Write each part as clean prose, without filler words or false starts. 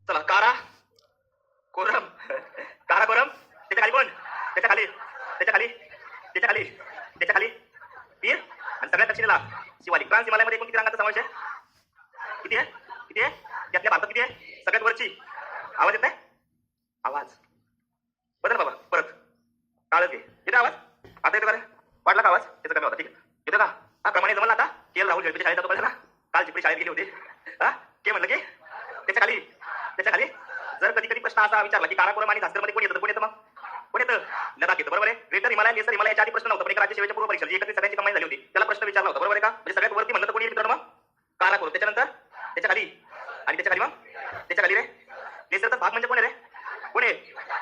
चला कारा कोरम कारा कोरम त्याच्या खाली कोण त्याच्या खाली त्याच्या खाली त्याच्या खाली त्याच्या खाली पीर आणि सगळ्यात दक्षिणेला शिवालिक. फ्रान्स हिमालयामध्ये एकूण किती रंगांचा समावेश आहे? किती आहे? किती आहे? त्यातल्या भारतात किती आहे? सगळ्यात वरची. आवाज येत नाही? आवाज बदल बाबा परत काळच घे. येतो आवाज? आता येतो का रे? वाटला का आवाज? त्याचा कमी होता. ठीक आहे येतो का? हा प्रमाणे जमला आता. केल राहुल झेडपीच्या शाळेत जातो पाहिजे ना. काल चिपळी शाळेत गेली होती. हा के म्हणलं की त्याच्या खाली त्याच्या खाली. जर कधी कधी प्रश्न असा विचारला की काराकोरम आणि झांस्करमध्ये कोण येतं? कोण येतं? मग कोण येतं? लडाख येतं. बरोबर आहे. ग्रेटर हिमालय लेसर हिमालयाच्या आधी प्रश्न नव्हता, पण एका राज्य सेवेच्या पूर्व परीक्षा जी एकत्रित सगळ्यांची कमाई झाली होती त्याला प्रश्न विचारला होता. बरोबर आहे का? म्हणजे सगळ्यात वरती म्हणलं तर कोणी मित्रांनो मग काराकोरम. त्याच्यानंतर त्याच्या खाली आणि त्याच्या खाली मग त्याच्या खाली रे लेसरचा भाग म्हणजे कोण आहे रे? कोण आहे?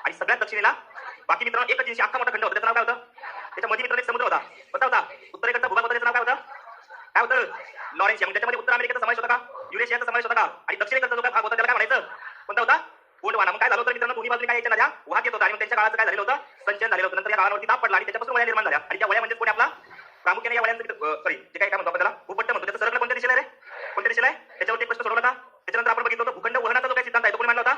आणि सगळ्यात दक्षिणेला बाकी मित्रांनो एकच दिवशी अख्खा मोठा खंड होता. त्याचं नाव काय होतं? त्याच्या मध्ये मित्रांनो एक समुद्र होता. कोणता होता? उत्तरेकडचा भूभाग होता. त्याचं नाव काय होतं? काय होतं? लॉरेन्शिया. मग त्याच्यामध्ये उत्तर अमेरिकेचा समावेश होता का? युरेशियाचा समावेश होता का? आणि दक्षिणेकडचा जो काय भाग होता त्याला काय म्हणायचं? कोणता होता? गोंडवाना. मग काय झालं होतं मित्रांनो? दोन्ही बाजूने काय यायच्या नद्या वाहत येत होता आणि मग त्यांच्या काळाचं काय झालेलं होतं? संचलन झालेलं होतं. नंतर या गावांवरती ताप पडला आणि त्याच्यापासून वळ्या निर्माण झाल्या. आणि त्या वळ्या म्हणजे कोणी आपला प्रामुख्याने या वळ्यांचं सॉरी जे काय म्हणतो आपण त्याला भूपट्ट म्हणतो. त्याचं सरकलं कोणत्या दिशेला रे? कोणत्या दिशेला आहे? त्याच्यावरती एक प्रश्न सोडवला का? त्याच्यानंतर आपण बघितलं होतं भूखंड वहनाचा जो काही सिद्धांत आहे तो कोणी मांडला होता?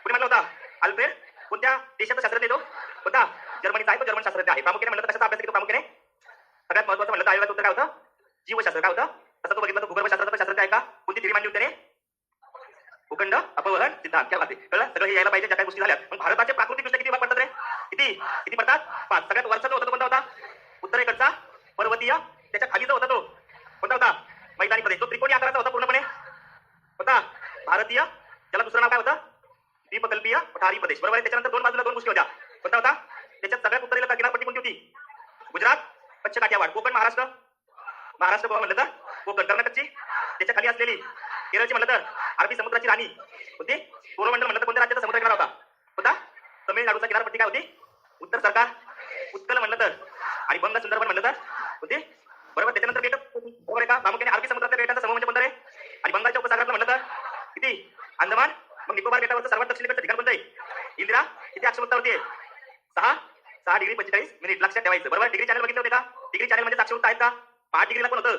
कोणी मांडला होता? अल्फ्रेड कोणत्या देशाचा शास्त्रज्ञ तो? कोणता? जर्मनीचा आहे. तो जर्मन शास्त्रज्ञ आहे. प्रामुख्याने म्हणलं तर कशाचा अभ्यास केला? प्रामुख्याने सगळ्यात महत्त्वाचं म्हणलं तर आयोगाचं उत्तर काय होतं? जीवशास्त्र. काय होतं? तसं तो बघितलं तर भूगर्भशास्त्राचा शास्त्रज्ञ आहे का? कोणती थिअरी मांडली होती त्याने? भूखंड अपवहन सिद्धांत. क्या बात आहे. कळलं? सगळं हे यायला पाहिजे ज्या काही गोष्टी झाल्या. पण भारताचे प्राकृतिक दृष्ट्या किती भाग पडतात रे? किती किती पडतात? 5. सगळ्यात वरचा जो होता तो कोणता होता? उत्तरेकडचा पर्वतीय. त्याच्या खाली जो होता तो कोणता होता? मैदानी प्रदेश. तो त्रिकोणी आकाराचा होता पूर्णपणे. होता भारतीय. त्याला दुसरं नाव काय होतं? द्वीपकल्पीय पठारी प्रदेश. बरोबर आहे. त्याच्यानंतर दोन बाजूला दोन गोष्टी होत्या. कोणता होता? त्याच्यात सगळ्यात उत्तरेला किनारपट्टी कोणती होती? गुजरात, पश्चिम काठियावाड, कोकण, महाराष्ट्र. महाराष्ट्र गोवा म्हणलं तर कोकण. कर्नाटकची त्याच्या खाली असलेली केरळची म्हणलं तर अरबी समुद्राची राणी होती. कोरोमंडल म्हणलं तर कोणत्या राज्याचा समुद्र किनारा होता? होता तमिळनाडूचा किनारपट्टी काय होती? उत्तर सरकार. उत्कल म्हणलं तर आणि बंग सुंदरबन म्हणलं तर होते. बरोबर. त्याच्यानंतर बेट बरोबर आहे का? प्रामुख्याने अरबी समुद्रातल्या बेटांचा समूह म्हणजे कोणता रे? आणि बंगालच्या उपसागरातलं म्हणलं तर किती? अंदमान. मग निकोबार बेटावरचं सर्वात दक्षिणेकडचं ठिकाण कोणतं आहे? इंदिरा. किती अक्षवृत्तावरती आहे? 6 डिग्री 45 मिनिट. लक्षात ठेवायचं. बरोबर. डिग्री चॅनल बघितलं होते का? डिग्री चॅनल म्हणजे अक्षवृत्त आहेत का? 5 डिग्रीला कोण होतं?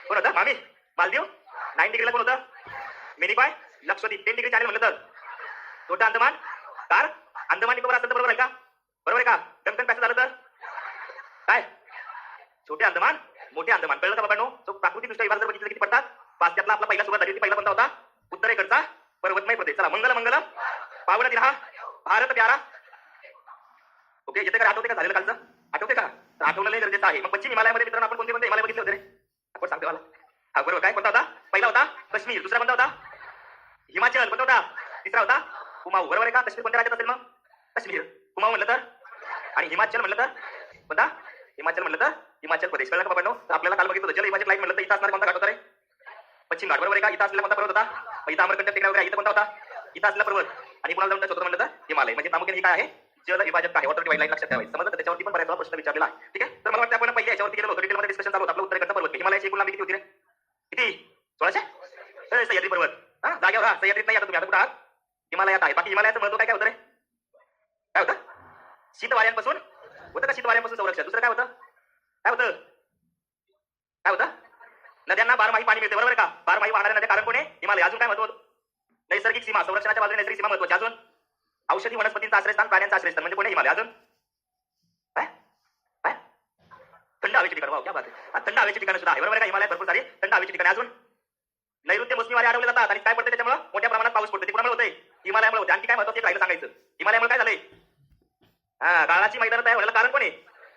कोण होतं? मामी मालदीव. 9 डिग्रीला कोण होतं? मेनिपाय लक्षद्वीप. 10 डिग्री चॅनल म्हणलं तर छोटा अंदमान कार अंदमान निकोबार असेल तर बरोबर आहे का? बरोबर आहे का? कमी पॅसेज झालं तर काय? छोटे अंदमान मोठे अंदमान. कळलं का बाबांनो? तो प्राकृतिक दृष्ट्या विभाग जर बघितलं किती पडतात? 5. त्यातला आपला पहिला सुरुवात झाली होती. पहिला कोणता होता? उत्तरेकडचा पर्वतमय प्रदेश. चला मंगल मंगल पावन दिन हा भारत प्यारा. ओके येते का? आठवते का झालेलं कालचं? आठवते का? तर आठवणं लय गरजेचं आहे. मग पश्चिम हिमालयामध्ये मित्रांनो आपण कोणते कोणते हिमालय बघितले होते रे? आपण सांगतो मला. हा बरोबर. काय कोणता होता? पहिला होता काश्मीर. दुसरा कोणता होता? हिमाचल. कोणता होता? तिसरा होता कुमाऊ. बरोबर आहे का? काश्मीर कोणत्या राज्यात असेल मग? काश्मीर. कुमाऊ म्हणलं तर आणि हिमाचल म्हणलं तर कोणता? हिमाचल म्हणलं तर हिमाचल प्रदेश. कळलं का बाबांनो? तर आपल्याला काल बघितलं होतं जल हिमाचल लाईन म्हणलं तर इथं असणार कोणता घाट होता रे? पश्चिम घाट. बरोबर आहे का? इथं असलेला कोणता पर्वत होता? इथं अमरकंटक टेकड्या वगैरे. इथं कोणता होता? इथं असलेला पर्वत. आणि कुणाला जाऊन होतं म्हणलं तर हिमालय. म्हणजे प्रामुख्याने ही काय आहे? जल विभाजक आहे. वॉटर डिवाइड लाईन लक्षात ठेवायचं. समजलं? त्याच्यावरती पण बऱ्याच वेळा प्रश्न विचारलेला आहे. ठीक आहे. तर मला वाटतं आपण पहिले याच्यावरती गेलो होतो. डिटेलमध्ये डिस्कशन चालू होतं. आपलं उत्तरेकडचा पर्वत. हिमालयाची एकूण लांबी किती होती रे? किती? 1600? सह्याद्री पर्वत. हा जागेवर. हा सह्याद्रीत नाही आता तुम्ही. आता कुठं आहात? हिमालयात आहे. बाकी हिमालयाचं महत्व काय होतं रे? काय होतं? शीत वाऱ्यांपासून होतं का? शीत वाऱ्यांपासून संरक्षण. दुसरं काय होतं? काय होतं? काय होतं? नद्यांना बारमाही पाणी मिळते. बरोबर आहे का? बारमाही वाहणाऱ्या नद्या कारण कोण आहे? हिमालय. अजून काय महत्व? नैसर्गिक सीमा. संरक्षणाच्या बाजूने नैसर्गिक सीमा महत्वाची. अजून औषधी वनस्पतींचं आश्रयस्थान, प्राण्यांचं आश्रयस्थान म्हणजे कोण आहे? हिमालय. अजून काय? काय? थंड हवेची ठिकाण. वाव क्या बात आहे. थंड हवेची ठिकाणं सुद्धा आहे. बरोबर आहे का? हिमालयात भरपूर सारी थंड हवेची ठिकाणी. अजून नैऋत्य मोसमी वारे अडवले जातात आणि काय पडते त्याच्यामुळे मोठ्या प्रमाणात पाऊस पडतो. ते कुणामुळे होतंय? हिमालयामुळे होते. आणखी काय महत्वाचं राहिलं सांगायचं? हिमालयामुळे काय झालंय? हा गाळाची मैदानं तयार व्हायला कारण कोण आहे?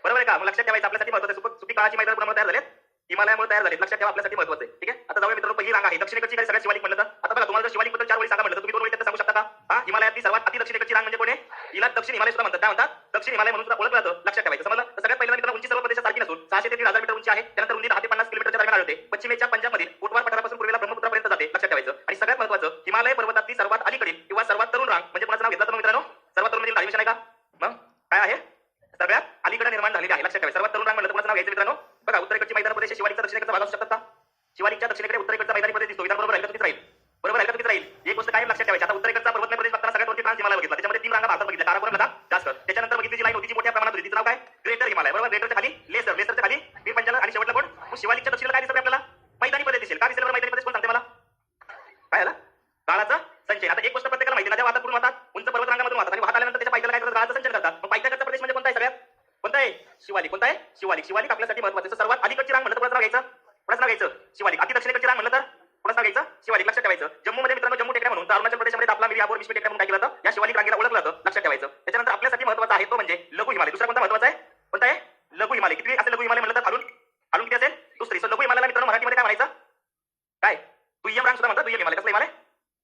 बरोबर आहे का? मग लक्षात ठेवायचं आपल्यासाठी महत्वाचं. सुपीक गाळाची मैदानं कुणामुळे तयार झालेत? हिमालयामुळे तयार झालेत. लक्षात ठेवा आपल्यासाठी महत्वाचं आहे. ठीक आहे. आता जाऊया मित्रांनो. पहिली रांग आहे दक्षिणेकडची. काही सगळ्यात शिवालिक म्हणलं तर आता बघा तुम्हाला जर शिवालिक बद्दल 4 वेळी सांगा म्हणलं तर तुम्ही 2 वेळी त्याचं सांगू शकता का? हा हिमालयातली सर्वात अति दक्षिणेकडची रांग म्हणजे कोण आहे? हिला दक्षिण हिमालय सुद्धा म्हणतात. काय म्हणतात? दक्षिण हिमालय म्हणून सुद्धा ओळखलं जातं. लक्षात ठेवायचं. समजलं? तर सगळ्यात पहिल्यांदा मित्रांनो उंची सर्व प्रदेशासारखी नसून 600 ते 1500 मीटर उंची आहे. त्यानंतर रुंदी 10 ते 50 किलोमीटरच्या दरम्यान आढळते. पश्चिमेच्या पंजाबमधील कोटवार पठारापासून पूर्वेला ब्रह्मपुत्रापर्यंत जाते. लक्षात ठेवायचं. आणि सगळ्यात महत्वाचं हिमालय पर्वतातली सर्वात अलीकडील किंवा सर्वात तरुण रांग म्हणजे कोणाचं नाव घेतलं तर मित्रांनो? सर्वात तरुण म्हणजे अधिवेशन आहे का? मग काय आहे? सगळ्यात अलीकडे निर्माण झालेली आहे. लक्षात ठेवायचं. सर्वात तरुण रांग म्हणलं तर कोणाचं नाव घ्यायचं मित्रांनो? बघा उत्तरेकडची मैदान प्रदेश शिवालिकचा दक्षिणेकडचा भाग असू शकतात का? शिवालिकच्या दक्षिणेकडे उत्तरेकडचा मैदानी प्रदेश दिसतो. विधान बरोबर राहील का? चुकीचं राहील? बरोबर आहे का? चुकीचं राहील? एक गोष्ट काय लक्षात ठेवायची. आता उत्तरेकडचा पर्वतमय प्रदेश बघताना सगळ्यात वरती फ्रान्स हिमालय बघितला. त्याच्यामध्ये 3 रांगा भारतात बघितल्या. काराकोरम, लडाख, जास्त. त्याच्यानंतर बघितली जी लाईन होती जी मोठ्या प्रमाणात होती तिचं नाव काय? ग्रेटर हिमालय. बरोबर. ग्रेटरच्या खाली लेसर. लेसरच्या खाली पीर पंजाल आणि शेवटला कोण? मग शिवालिकच्या दक्षिणेला काय दिसतं आपल्याला? मैदानी प्रदेश दिसेल. का दिसेल बरं मैदानी प्रदेश? कोण सांगते मला? काय झालं? काळाचा संचय. आता एक गोष्ट प्रत्येकाला माहिती नद्या वाहतात कुठून वाहतात? उंच पर्वतरांगामधून वाहतात आणि वाहत आल्यानंतर त्याच्या पायथ्याला काय करतात? गाळाचं सिंचन करतात. मग पायथ्याकडचा प्रदेश म्हणजे कोणता आहे सगळ्यात? कोणता आहे? शिवालिक. कोणता आहे? शिवालिक. शिवालिक आपल्यासाठी महत्त्वाचं. सर्वात अलीकडची रांग म्हणलं तर कोणाचं नाव घ्यायचं? कोणाचं नाव घ्यायचं? शिवालिक. अति दक्षिणेकडची रांग म्हणलं तर कोणाचं नाव घ्यायचं? शिवालिक. लक्षात ठेवायचं. जम्मूमध्ये मित्रांनो जम्मू टेकड्या म्हणून, तर अरुणाचल प्रदेशमध्ये दापला, मिरी, अबोर, विश्व टेकड्या म्हणून काय केलं होतं? या शिवालिक रांगेला ओळखलं जातं. लक्षात ठेवायचं. त्याच्यानंतर आपल्यासाठी महत्त्वाचा आहे तो म्हणजे लघु हिमालय. दुसरा कोणता महत्त्वाचा आहे? कोणता आहे? लघु हिमालय. किती असेल लघु हिमालय म्हणलं तर? खालून खालून किती असेल? दुसरी. सो लघु हिमालयाला मित्रांनो मराठीमध्ये काय म्हणायचं? काय? दुय्यम रांग सुद्धा म्हणतात. दुय्यम हिमालय. कसलं हिमालय?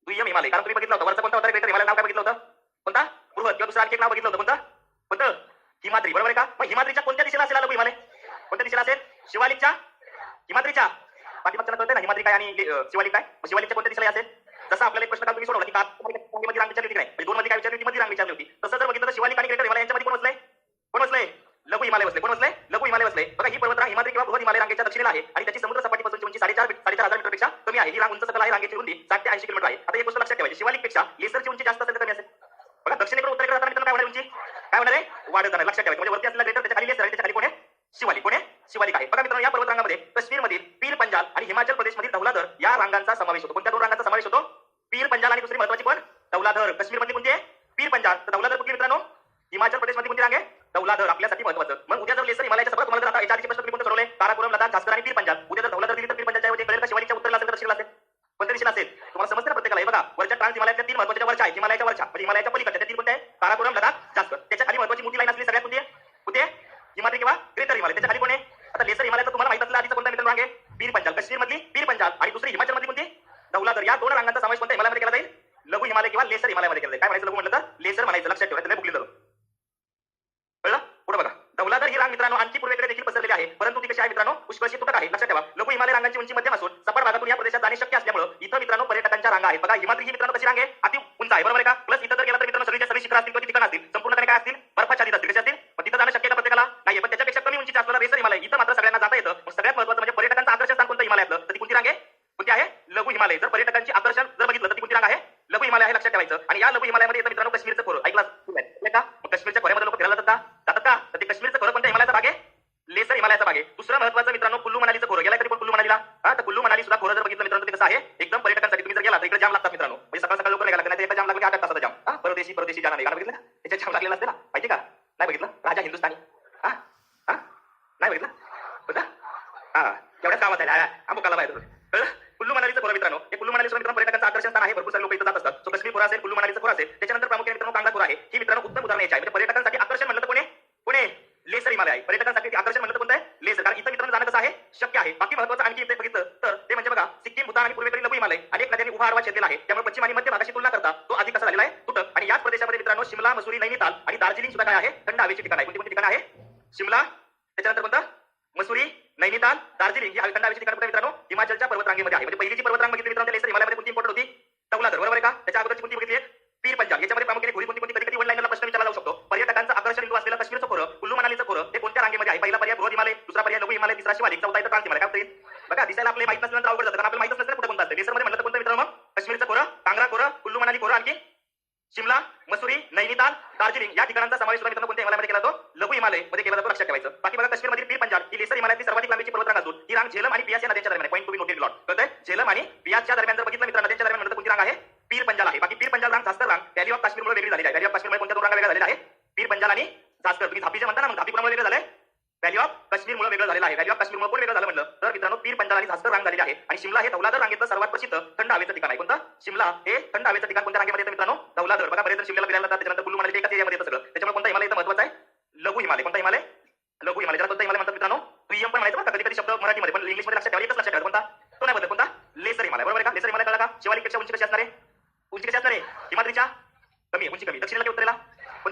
दुय्यम हिमालय. कारण तुम्ही बघितलं होतं वरचा कोणता होता? ग्रेटर हिमालय नाव काय बघितलं होतं? कोणता? बृहत. किंवा दुसरं आणखी एक नाव बघितलं होतं. कोणतं? कोणतं? हिमाद्री. बरोबर आहे का? मग हिमाद्रीच्या कोणत्या दिशेला असेल लघु हिमालय? कोणत्या दिशेला असेल? शिवालिकच्या, हिमाद्रीच्या. पाठीमागच्या कळतंय ना हिमाद्री काय आणि शिवालिक काय? मग शिवालिकच्या कोणत्या दिशेला असेल? जसं आपल्याला एक प्रश्न काल तुम्ही सोडवला की मध्ये रांग विचारली होती नाही, म्हणजे दोन मध्ये काय विचारली होती? मध्ये रांग विचारली होती. तसं जर बघितलं तर शिवालिक आणि ग्रेटर हिमालय यांच्यामध्ये कोण बसलंय? कोण बसलंय? लघु हिमालय बसले. कोण बसले? लघु हिमालय बसले. बघा ही पर्वतरांग हिमाद्री किंवा बृहत हिमालय रांगेच्या दक्षिणेला आहे आणि त्याची समुद्र सपाटीपासूनची उंची 4,500 मीटरपेक्षा कमी आहे. ही रांग उंच सकल आहे. रांगेची रुंदी 60 ते 80 किलोमीटर आहे. आता एक गोष्ट लक्षात ठेवायची, शिवालिकपेक्षा लेसरची उंची जास्त असेल तर कमी असेल. बघा दक्षिणेकडे उत्तरेकडे जाताना मित्रांनो काय होणार? उंची काय होणार आहे? वाढत जाणार. लक्षात ठेवायचं. म्हणजे वरती असलेला ग्रेटर, त्याच्या खाली लेसर आणि त्याच्या खाली कोण आहे? शिवालिक. कोण आहे? शिवालिक आहे. बघा मित्रांनो या पर्वतरांगामध्ये काश्मीरमधील पीर पंजाल आणि हिमाचल प्रदेशमधील धौलाधर या रांगांचा समावेश होतो. कोणत्या दोन रांगांचा समावेश होतो? पीर पंजाल आणि दुसरी महत्वाची कोण? धौलाधर. काश्मीरमधली कोणती आहे? पीर पंजाल. तर धौलाधर कुठली मित्रांनो? हिमाचल प्रदेशमध्ये कोणती रांग आहे? धौलाधर. आपल्यासाठी महत्वाचं. मग उद्या जर लेसर हिमालयाच्या सगळं तुम्हाला जर आता याच्या प्रश्न तुम्ही कोणते सोडवले? काराकोरम, लदाख, जास्कर आणि पीर पंजाल. उद्या जर धौलाधर दिली तर पीर पंजालच्या ऐवजी कळेल का शिवालिकच्या उत्तरेला असेल तर दक्षिणेला असेल? कोणत्या दिशेला असेल? तुम्हाला समजते ना प्रत्येकाला? हे बघा वरच्या ट्रान्स हिमालयाच्या तीन महत्वाच्या वरच्या आहेत. हिमालयाच्या वरच्या म्हणजे हिमालयाच्या पलीकडच्या त्या तीन कोणत्या आहे? काराकोरम, लदाख, जास्कर. त्याच्या खाली महत्वाची मोठी लाईन असली सगळ्यात कोणती आहे? कुठे? हिमाद्री किंवा ग्रेटर हिमालय. त्याच्या खाली कोण आहे? आता लेसर हिमालयाचं तुम्हाला माहित असलं आधीचा कोणता मित्र रांग आहे? पीर पंजाल. काश्मीरमधली पीर पंजाल आणि दुसरी हिमाचल मधली कोणती? धौलाधर. या दोन रांगांचा समावेश कोणत्या हिमालयामध्ये केला जाईल? लघु हिमालय किंवा लेसर हिमालयामध्ये केला जाईल. काय म्हणायचं लघु म्हटलं तर? लेसर म्हणायचं. लक्षात ठेवा. त्याने बुकली जातो. कळलं? पुढे बघा. धौलाधर ही रांग मित्रांनो आणखी पूर्वेकडे देखील पसरलेली आहे, परंतु ती कशी आहे मित्रांनो? पुष्कळशी तुटक आहे. लक्षात ठेवा. लघु हिमालय रांगांची उंची मध्यम असून सपाट भागातून या प्रदेशात जाणे शक्य असल्यामुळे इथं मित्रांनो पर्यटकांच्या रांगा आहेत. बघा हिमाद्री ही मित्रांनो कशी रांग आहे? अति उंच आहे. बरोबर आहे का? प्लस इथं जर गेला तर मित्रांनो सगळीच्या सगळी शिखर असतील किंवा ठिकाण असतील संपूर्णपणे काय असतील? बर्फाच्छादित असतील. कसे असतील? पण तिथं जाणं शक्य का प्रत्येकाला? नाहीये. पण त्याच्यापेक्षा कमी उंचीचा असलेला लेसर हिमालय इथं मात्र सगळ्यांना जाता येतं. मग सगळ्यात महत्त्वाचं म्हणजे पर्यटकांचं आकर्षण स्थान कोणतं हिमालयातलं? तर ती कोणती रांग आहे? कोणती आहे? लघु हिमालय. जर पर्यटकांची आकर्षण जर बघितलं तर ती कोणती रांग आहे? लघु हिमालय आहे. लक्षात ठेवायचं. आणि या लघु हिमालयामध्ये येतं मित्रांनो काश्मीरचं खोरं. ऐकलं का? मग काश्मीरच्या खोऱ्यामध्ये लोक फिरायला जातात का? जातात का? तर ते काश्मीरचं खोरं कोणत्या हिमालयाचा भाग आहे? लेसर हिमालयाचा भाग आहे. दुसरं महत्त्वाचं मित्रांनो कुल्लू मनालीचं खोरं. गेला कधी पण कुल्लू मनालीला? हा, तर कुल्लू मनाली सुद्धा खोरं जर बघितलं मित्रांनो ते कसं आहे? एकदम पर्यटकांसाठी. तुम्ही जर गेला तर इकडे जाम लागतात मित्रांनो. म्हणजे सकाळ सकाळ लवकर निघाला नाही तर एकदा जाम लागला की 8 तासाचा जाम. हा, परदेशी परदेशी जाणार नाही. गाणं बघितलं? त्याच्या जाम लागलेला असते ना, माहिती का? नाही बघितलं? राजा हिंदुस्थानी. हा हा, नाही बघितलं? बघा हा, एवढ्याच कामात आहे. अमुकाला माहिती. कळलं? कुल्लू मनालीचं खोरं मित्रांनो. हे कुल्लू मनाली मित्रांनो पर्यटकांचं आकर्षण स्थान आहे. भरपूर सारे लोक इथं जात असतात. सो काश्मीर खोरा असेल, कुल्लू मनालीचं खोरं असेल, त्याच्यानंतर प्रामुख्याने मित्रांनो कांगडा खोरा आहे. ही मित्रांनो उत्तम उदाहरण यायची आहे. म्हणजे पर्यटकांसाठी आकर्षण म्हणलं तर कोण आहे? कोण आहे? लेसर हिमालय आहे. पर्यटकांसाठी आकर्षण म्हणलं तर कोणतं आहे? लेसर. कारण इथं मित्रांनो जाणं कसं आहे? शक्य आहे. बाकी महत्त्वाचं आणखी इथे बघितलं तर ते म्हणजे बघा सिक्कीम, भूतान आणि पूर्वेकडील लघु हिमालय अनेक नद्यांनी उभा आडवा छेदलेला आहे. त्यामुळे पश्चिम आणि मध्य भागाशी तुलना करता तो अधिक कसा झालेला आहे? तुटक. आणि याच प्रदेशामध्ये मित्रांनो शिमला, मसुरी, नैनिताल आणि दार्जिलिंग सुद्धा काय आहे? थंड हवेची ठिकाण आहे. कोणती कोणती ठिकाण आहे? शिमला, त्याच्यानंतर कोणतं? मसुरी, नैनिताल, दार्जिलिंग ही थंड हवेची ठिकाण मित्रांनो हिमाचलच्या पर्वतरांगेमध्ये आहे. म्हणजे पहिली जी पर्वतरांग बघितली मित्रांनो लेसर हिमालयामध्ये कोणती इम्पॉर्टंट होती? धौलाधर. बरोबर आहे का? त्याच्या अगोदरची कोणती बघितली? पीर पंजाल. याच्यामध्ये प्रामुख्याने घोरी कोणती कोणती? कधी कधी वन लाईनला प्रश्न विचारला जाऊ शकतो. पर्यटकांचं आकर्षण बिंदू असलेलं काश्मीरचं खोरं, कुल्लू मनालीचं खोरं ते कोणत्या रांगेमध्ये आहे? पहिला पर्याय बृहत हिमालय, दुसरा पर्याय लघु हिमालय, तिसरा शिवालिक, चौथा इथं ट्रान्स हिमालय. काय होईल? बघा दिसायला आपले माहित नसल्यानंतर अवघड जातं. कारण आपल्याला माहितच नसतं कुठे कोणतं असतं. लेसरमध्ये म्हणलं तर कोणतं मित्रांनो? मग काश्मीरचं खोरं, कांगडा खोरं, कुल्लू मनाली खोरं, आणखी शिमला, मसुरी, नैनिताल, दार्जिलिंग या ठिकाणांचा समावेश मित्रांनो कोणत्या हिमालयामध्ये केला जातो? लघु हिमालय मध्ये केला जातो. लक्षात ठेवायचं. बाकी बघा काश्मीरमधील पीर पंजाल ही लेसर हिमालयातील सर्वाधिक लांबीची पर्वतरांग असून ही रांग झेलम आणि बियास या नद्यांच्या दरम्यान. Point to be noted lot. कळतंय? झेलम आणि बियासच्या दरम्यान जर बघितलं मित्रांनो नद्यांच्या दरम्यान म्हणलं तर कोणती रांग आहे? पीर पंजाल आहे. बाकी पीर पंजाल रांग जास्त रांग व्हॅली ऑफ काश्मीरमुळे वेगळी झालेली आहे. व्हॅली ऑफ काश्मीरमुळे कोणत्या दोन रांगा वेगळ्या झालेल्या आहे? पीर पंजाल आणि जास्कर. तुम्ही धापीचे म्हणता ना, मग धापीपुरामुळे वेगळं झालंय. व्हॅली ऑफ काश्मीरमुळे वेगळं झालेलं आहे. व्हॅली ऑफ काश्मीरमुळे कोण वेगळं झालं म्हणलं तर मित्रांनो पीर पंजाल आणि जास्कर रांग झालेली आहे. आणि शिमला हे धौलाधर रांगेतलं सर्वात प्रसिद्ध थंड हवेचं ठिकाण आहे. कोणतं? शिमला हे थंड हवेचं ठिकाण कोणत्या रांगेमध्ये येतं मित्रांनो? धौलाधर. बघा बरेच शिमला फिरायला जातात. त्याच्यानंतर कुल्लू मनाली एकाच एरियामध्ये येतं सगळं. त्याच्यामुळे कोणता हिमालय इथं महत्त्वाचा आहे? लघु हिमालय. कोणता हिमालय? लघु हिमालय. त्याला कोणता हिमालय म्हणतात मित्रांनो? दुय्यम पण म्हणायचं. कधी कधी शब्द मराठीमध्ये पण इंग्लिशमध्ये लक्षात ठेवा. एकच लक्षात ठेवा. कोणता? तो नाही बदल. कोणता? लेसर हिमालय. बरोबर आहे का? लेसर हिमालय कळला का? शिवालिकपेक्षा उंची कशी असणार आहे? उंची कशी असणार आहे? हिमाद्रीच्या कमी आहे. उंची कमी. दक्षिणेला की उत्तरेला?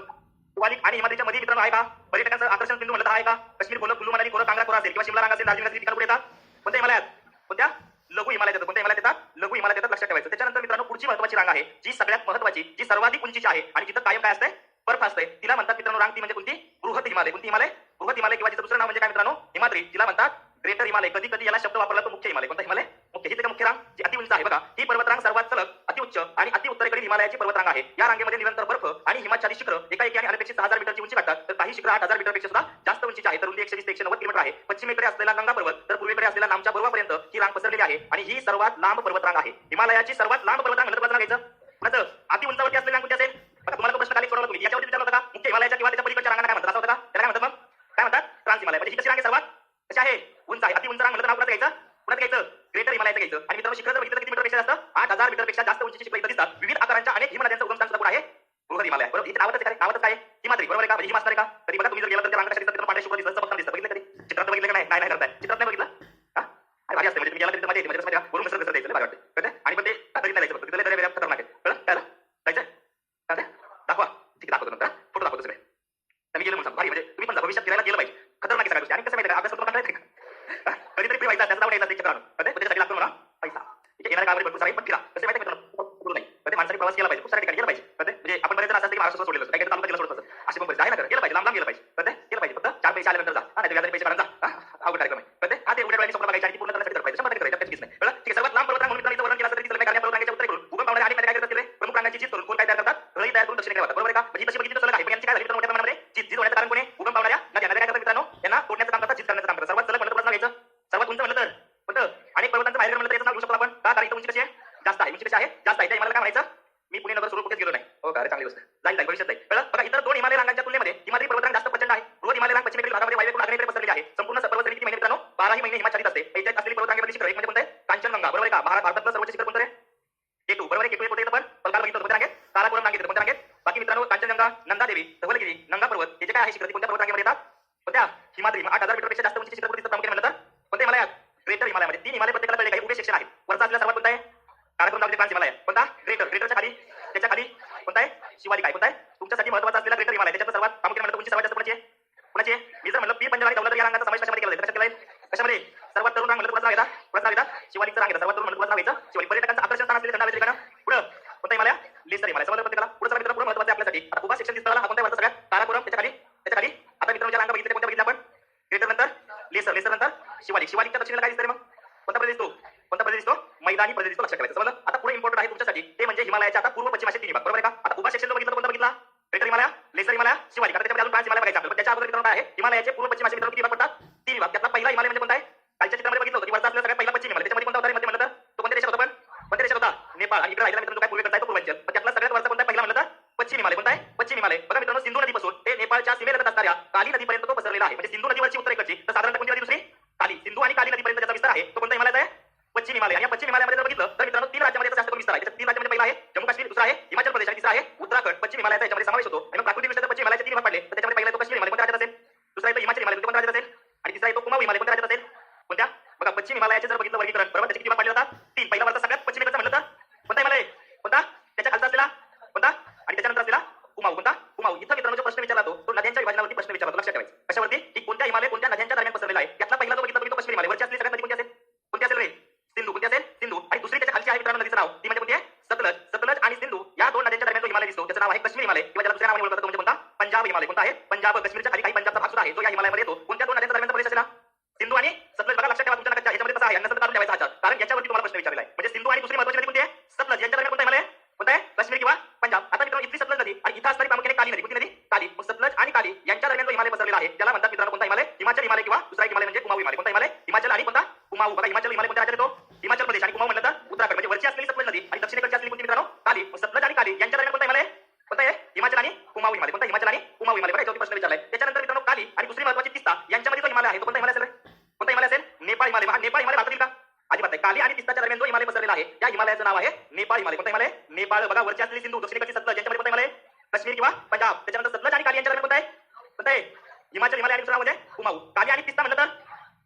शिवालिक आणि हिमाद्रीच्या मध्ये मित्रांनो आहे का? पर्यटकांचं आकर्षण बिंदू म्हणलं आहे का? काश्मीर खोरं, कुल्लू मनाली खोरं, कांगडा खोरा असेल किंवा शिमला रांग असेल, दार्जिलिंग असेल ठिकाण कुठे येतात? कोणत्या हिमालयात? कोणत्या? लघु हिमालयात येतात. कोणत्या हिमालयात येतात? लघु हिमालयात येतात. लक्षात ठेवायचं. त्याच्यानंतर मित्रांनो पुढची महत्त्वाची रांग आहे जी सगळ्यात महत्त्वाची, जी सर्वाधिक उंचीची आहे आणि जिथं कायम काय असते? बर्फ असते. तिला म्हणतात मित्रांनो रांग ती म्हणजे कोणती? बृहत हिमालय. कोणती हिमालय? बृहत हिमालय किंवा जिचं दुसरं नाव म्हणजे काय मित्रांनो? हिमाद्री. तिला म्हणतात ग्रेटर हिमालय. कधी कधी याला शब्द वापरला तो मुख्य हिमालय. कोणता हिमालय? मुख्य. ही त्याच्या मुख्य रांग जी अति उंच आहे. बघा ही पर्वतरांग सर्वात सलग, अति उच्च आणि अति उत्तरेकडील हिमालयाची पर्वतरांग आहे. या रांगेमध्ये निरंतर बर्फ आणि हिमाच्छादित शिखर एकाएकी आणि अनपेक्षित 6000 मीटरची उंची गाठतात. तर काही शिखर 8000 मीटरपेक्षा सुद्धा जास्त उंचीची आहे. तर रुंदी 120 ते 190 किलोमीटर आहे. पश्चिमेकडे असलेला गंगा पर्वत तर पूर्वेकडे असलेला नामच्या पर्वतापर्यंत ही रांग पसरलेली आहे आणि ही सर्वात लांब पर्वतरांग आहे. हिमालयाची सर्वात लांब पर्वतरांग म्हणलं तर सांगायचं कुणाचं अति उंचावरती असलेल्या कोणते असेल? बघा तुम्हाला तो प्रश्न खाली सोडवला तुम्ही याच्यावरती विचारला होता का मुख्य हिमालयाच्या किंवा त्याच्या पलीकडच्या रांगांना काय म्हणतात असं होतं का? त्याला काय म्हणतात मग? काय म्हणतात? ट्रान्स हिमालय. म्हणजे ही कशी रांग आहे सर्वात कशी आहे? उंच आहे. अति उंच रांग म्हणलं तर नाव कुणाचं घ्यायचं? कुणाचं घ्यायचं? ग्रेटर हिमालयाचं घ्यायचं. आणि मित्रांनो शिखर जर बघितलं तर किती मीटरपेक्षा जास्त? 8000 मीटरपेक्षा जास्त उंचीची शिखरं इथं दिसतात. विविध आकारांच्या अनेक हिमनद्यांचं उगमस्थान सुद्धा कुठं आहे? बृहद हिमालय. बरोबर. इथे नावातच काय? नावातच काय? हिमाद्री. बरोबर आहे का? म्हणजे हिम असणार आहे का? कधी बघा तुम्ही जर गेला तर त्या रांगा कशा दिसतात? पांढरे शुभ्र दिसतात, चमकदार दिसतात. बघितलं कधी? चित्रात बघितलं का नाही? नाही करताय. चित्रात नाही बघितलं? हा? आणि भारी असते म्हणजे तुम्ही गेला तरी मजा येते. म्हणजे कसं माहिती का? वरून मिसळ द्यायचं भारी वाटते. कळतंय? आणि पण ते तरी नाही जायचं. तिथले दर्या खतरनाक आहे. कळलं? कळलं? जायचं? काय दाखवा. ठीक आहे दाखवतो नंतर. फोटो दाखवतो सगळे. तर मी गेलो म्हणून भारी म्हणजे तुम्ही पण जा भविष्यात फिरायला गेलं पाहिजे. खतरनाक आहे सगळ्या गोष्टी. आणि कसं माहिती का? अभ्यास करतो कंटाळा येते का? कधीतरी फ्री व्हायचा त्याचा जाऊन यायचा ते चक्रानं. कळतंय? त्याच्यासाठी लागतो मला पैसा. इथे येणाऱ्या काळामध्ये भरपूर सारे पण फिरा. कसं माहिती आहे मित्रांनो? नाही. कधी माणसाने प्रवास केला पाहिजे. खूप साऱ्या ठिकाणी गेलं पाहिजे. कळतंय? म्हणजे आपण बरेच जण असं की महाराष्ट्रात सोडलेलं असतं. काही तालुका जिल्हा सोडत असतं. असे पण बरेच आहे ना गेलं पाहिजे. लांब लांब गेलं पाहिजे. कळतंय? गेलं पाहिजे. फक्त 4 पैसे आल्यानंतर जा. नाही तर व्याजाने पैसे काढून जा. अवघड कार्यक्रम आहे. कळतंय? हा ते उघड्या डोळ्यांनी स्वप्न बघायचे आणि ती पूर्ण करण्यासाठी करायचं. 100% करायचं. त्याची नाही. कळलं? ठीक आहे. सर्वात लांब पर्वतरांग म्हणून मित्रांनो वर्णन केलं असतं तरी चालेल. कारण पर्वतरांगेच्या उत्तरेकडून उगम पावणारे अनेक नद्या काय करतात? प्रमुख रांगांची झीज करून कोण काय तयार करतात? रळी तयार करून दक्षिणेकडे वाहतात. बरोबर आहे का? म्हणजे तशी बघितली तर सलग आहे. पण यांची काय झाली मित्रांनो? मोठ्या प्रमाणामध्ये झीज होण्याचं कारण कोण आहे? उगम पावणाऱ्या नद्या. नद्या काय करतात मित्रांनो? यांना तोडण्याचं काम करतात, झीज करण्याचं काम करतात. सर्वात सलग म्हणलं तर घ्यायचं. सर्वात उंच म्हणलं तर कोणतं? अनेक पर्वतांचं बाहेर म्हणलं तर याचं नाव घेऊ शकतो आपण. का? कारण इथं उंची कशी आहे? जास्त आहे. उंची कशी आहे? जास्त आहे. त्या हिमालयाला काय म्हणायचं? मी पुणे नगर सुरू कुठेच गेलो नाही. हो का? अरे चांगली गोष्ट. जाईल भविष्यात जाईल. कळलं? बघा इतर 2 हिमालय रांगांच्या तुलनेमध्ये हिमाद्री पर्वतरांग जास्त प्रचंड आहे. बृहद हिमालय रांग पश्चिमेकडील भागामध्ये वायव्येकडून आग्नेयेकडे पसरलेली आहे. संपूर्ण पर्वतश्रेणी किती महिने मित्रांनो? 12 महिने हिमाच्छादित असते. याच्यात असलेली पर्वतरांगेमधली शिखर एक म्हणजे कोणतं आहे? कांचनगंगा. बरोबर आहे का? भारतातलं सर्वोच्च शिखर कोणतं आहे? केटू. बरोबर आहे. केटू हे कुठे येतं पण? काल बघितलं होतं रांगेत. काराकोरम रांगेत येतं. कोणत्या रांगेत? बाकी मित्रांनो कांचनगंगा, नंदादेवी, धवलगिरी, नंगा पर्वत हे जे काय आहे शिखर कोणत्या पर्वतरांगेमध्ये येतात? कोणत्या? हिमाद्री. 8000 मीटरपेक्षा जास्त उंचीची शिखर कुठे दिसतात प्रामुख्याने म्हणलं तर? कोणत्या हिमालयात? ग्रेटर हिमालयामध्ये. 3 हिमालय प्रत्येकाला कळले काही उभे सेक्शन आहेत. वरचा असलेला सर्वात कोणता आहे? काराकोरम दाखवते ट्रान्स हिमालय. कोणता? ग्रेटर. ग्रेटरच्या खाली त्याच्या खाली कोणता आहे? शिवालिक आहे. कोणता आहे? तुमच्यासाठी महत्त्वाचा असलेला ग्रेटर हिमालय. त्याच्यात सर्वात प्रामुख्याने म्हणलं उंची सर्वात जास्त कोणाची आहे? कोणाची आहे? मी जर म्हणलं पीर पंजाब आणि दौलत या रांगाचा समावेश कशामध्ये केला जाईल? कशात केला जाईल? कशामध्ये? सर्वात तरुण रांग म्हणलं तर कोणाचं नाव घेता? कोणाचं नाव घेता? शिवालिकचं रांग घेता. सर्वात तरुण म्हणलं कोणाचं नाव घ्यायचं? शिवालिक. पर्यटकांचं आकर्षण स्थान असलेले थंड हवेचे ठिकाण पुढं कोणता हिमालय? लेसर हिमालय. समजलं प्रत्येकाला? पुढे चला मित्रांनो पुढे महत्त्वाचं आहे आपल्यासाठी. आता उभा सेक्शन दिसतो हा कोणता वरचा सगळ्यात? काराकोरम त्याच्या खाली आता मित्रांनो ज्या रांगा बघितल्या कोणत्या बघितल्या आपण? ग्रेटर नंतर लेसर, लेसर नंतर शिवालिक. शिवालिकच्या दक्षिणेला काय दिसतंय मग? कोणता प्रदेश दिसतो? कोणता प्रदेश दिसतो? मैदानी प्रदेश दिसतो. लक्षात ठेवायचं. समजलं? आता पुढे इम्पॉर्टंट आहे तुमच्यासाठी ते म्हणजे हिमालयाच्या आता पूर्व पश्चिम असे 3 विभाग. बरोबर आहे का? आता उभा सेक्शन बघितलं कोणता बघितला? Greater Himalaya, lesser Himalaya, Shivalik. आता त्याच्यामध्ये अजून 5 हिमालय बघायचे आपल्याला. पण त्याच्या अगोदर मित्रांनो काय आहे? हिमालयाचे पूर्व पश्चिम असे मित्रांनो किती विभाग पडतात? 3 विभाग. त्यातला पहिला हिमालय म्हणजे कोणता आहे? कालच्या चित्रामध्ये बघितलं होतं की वरचा असलेला सगळ्यात पहिला पश्चिम हिमालय. त्याच्यामध्ये कोणता होता रे मध्ये म्हणलं तर? तो कोणत्या देशात होता पण? कोणत्या देशात होता? नेपाळ. आणि इकडे राहिलेला मित्रांनो काय पूर्वेकडचा आहे तो पूर्वांचल. पण त्यातला सगळ्यात वरचा कोणता पहिला म्हणलं तर? पश्चिम हिमालय. कोणता आहे? पश्चिम हिमालय. बघा मित्रांनो सिंधू नदीपासून ते नेपाळच्या सीमेलगत असणाऱ्या काली नदीपर्यंत तो पसरलेला आहे. म्हणजे सिंधू नदीवरची उत्तरेकडची तर साधारणतः कोणती नदी दुसरी? काली. सिंधू आणि काली नदीपर्यंत त्याचा विस्तार आहे. तो कोणता हिमालयाचा आहे? पश्चिम हिमालय. आणि या पश्चिम हिमालयामध्ये जर बघितलं तर मित्रांनो 3 राज्यांमध्ये त्याचा जास्त करून विस्तार आहे. त्याच्या 3 राज्यांमध्ये पहिला आहे जम्मू काश्मीर, दुसरा आहे हिमाचल प्रदेश आणि तिसरा आहे उत्तराखंड. पश्चिम हिमालयाचा याच्यामध्ये समावेश होतो. आणि मग प्राकृतिक दृष्ट्या पश्चिम हिमालयाचे 3 भाग पडले तर त्याच्यामध्ये पहिला तो काश्मीर हिमालय कोणत्या राज्यात असेल? दुसरा येतो हिमाचल हिमालय कोणत्या राज्यात असेल? आणि तिसरा येतो कुमाऊ हिमालय कोणत्या राज्यात असेल? कोणत्या? बघा पश्चिम हिमालयाचे जर बघितलं वर्गीकरण बरोबर त्याचे किती भाग पडले जातात? 3. पहिला वरचा सगळ्यात पश्चिमेकडचा म्हणलं तर कोणता हिमालय? कोणता? त्याच्या खालचा असलेला कोणता? आणि त्याच्यानंतर असलेला कुमाऊ. कोणता? कुमाऊ. इथं मित्रांनो जो प्रश्न विचारला तो नद्यांच्या विभाजनावरती प्रश्न विचारला. लक्षात ठेवायचं. कशावरती? की कोणत्या हिमालय कोणत्या नद्यांच्या दरम्यान पसरलेला आहे? यातला पहिला जो बघितला तो पश्चिम हिमालय. वरची असलेली सगळ्यात नदी कोणती असेल? कोणती असेल रे? सिंधू. कोणती असेल? सिंधू. आणि दुसरी त्याच्या खालची आहे मित्रांनो नदीचं नाव ती म्हणजे कोणती आहे? सतलज. सतलज आणि सिंधू या 2 नद्यांच्या दरम्यान जो हिमालय दिसतो त्याचं नाव आहे काश्मीर हिमालय किंवा ज्याला दुसऱ्या नावाने ओळखलं जातं म्हणजे कोणता? पंजाब हिमालय. कोणता आहे? पंजाब. काश्मीरच्या खाली काही पंजाबचा भाग सुद्धा आहे जो या हिमालयामध्ये येतो. कोणत्या 2 नद्यांच्या दरम्यानचा प्रदेश असेल? सिंधू आणि सतलज. बघा लक्षात ठेवा तुमच्या नकाशात याच्यामध्ये कसं आहे यांना सतत काढून ठेवायचा हातात कारण याच्यावरती तुम्हाला प्रश्न विचारलेला आहे. म्हणजे सिंधू आणि दुसरी महत्त्वाची नदी कोणती आहे? सतलज. यांच्या दरम्यान कोणता हिमालय? कोणता आहे? काश्मीर किंवा पंजाब. आता मित्रांनो इथली सतलज नदी आणि इथं असणारी प्रामुख्याने काली नदी. कोणती नदी? काली. मग सतलज आणि काली यांच्या दरम्यान जो हिमालय पसरलेला आहे त्याला म्हणतात मित्रांनो कोणता हिमालय? हिमाचल हिमालय किंवा दुसरा एक हिमालय म्हणजे कुमाऊ हिमालय. कोणता हिमालय? हिमाचल आणि कोणता? कुमाऊ. बघा हिमाचल हिमालय कोणत्या राज्यात येतो? हिमाचल प्रदेश. आणि कुमाऊ म्हणलं तर उत्तराखंड. म्हणजे वरची असलेली सतलज नदी आणि दक्षिणेकडची असलेली कोणती मित्रांनो? काली. मग सतलज आणि काली यांच्या दरम्यान कोणता हिमालय? कोणता आहे? हिमाचल आणि कुमाऊ हिमालय. कोणता? हिमाचल आणि कुमाऊ हिमालय. बघा याच्यावरती प्रश्न विचारलाय. त्याच्यानंतर मित्रांनो काली आणि दुसरी महत्त्वाची तिस्ता यांच्यामध्ये जो हिमालय आहे तो कोणता हिमालय असेल? कोणता हिमालय असेल? नेपाळ हिमालय. हा नेपाळ हिमालय भारतातील का? अजिबात नाही. काली आणि तिस्ताच्या दरम्यान जो हिमालय पसरलेला आहे त्या हिमालयाचं नाव आहे नेपाळ हिमालय. कोणता हिमालय? नेपाळ. बघा वरची असलेली सिंधू दक्षिणेकडची सतलज यांच्यामध्ये कोणता हिमालय? काश्मीर किंवा पंजाब. त्याच्यानंतर सतलज आणि काली यांच्या दरम्यान कोणता आहे? कोणता आहे? हिमाचल हिमालय आणि दुसरा म्हणजे कुमाऊ. काली आणि तिस्ता म्हणलं तर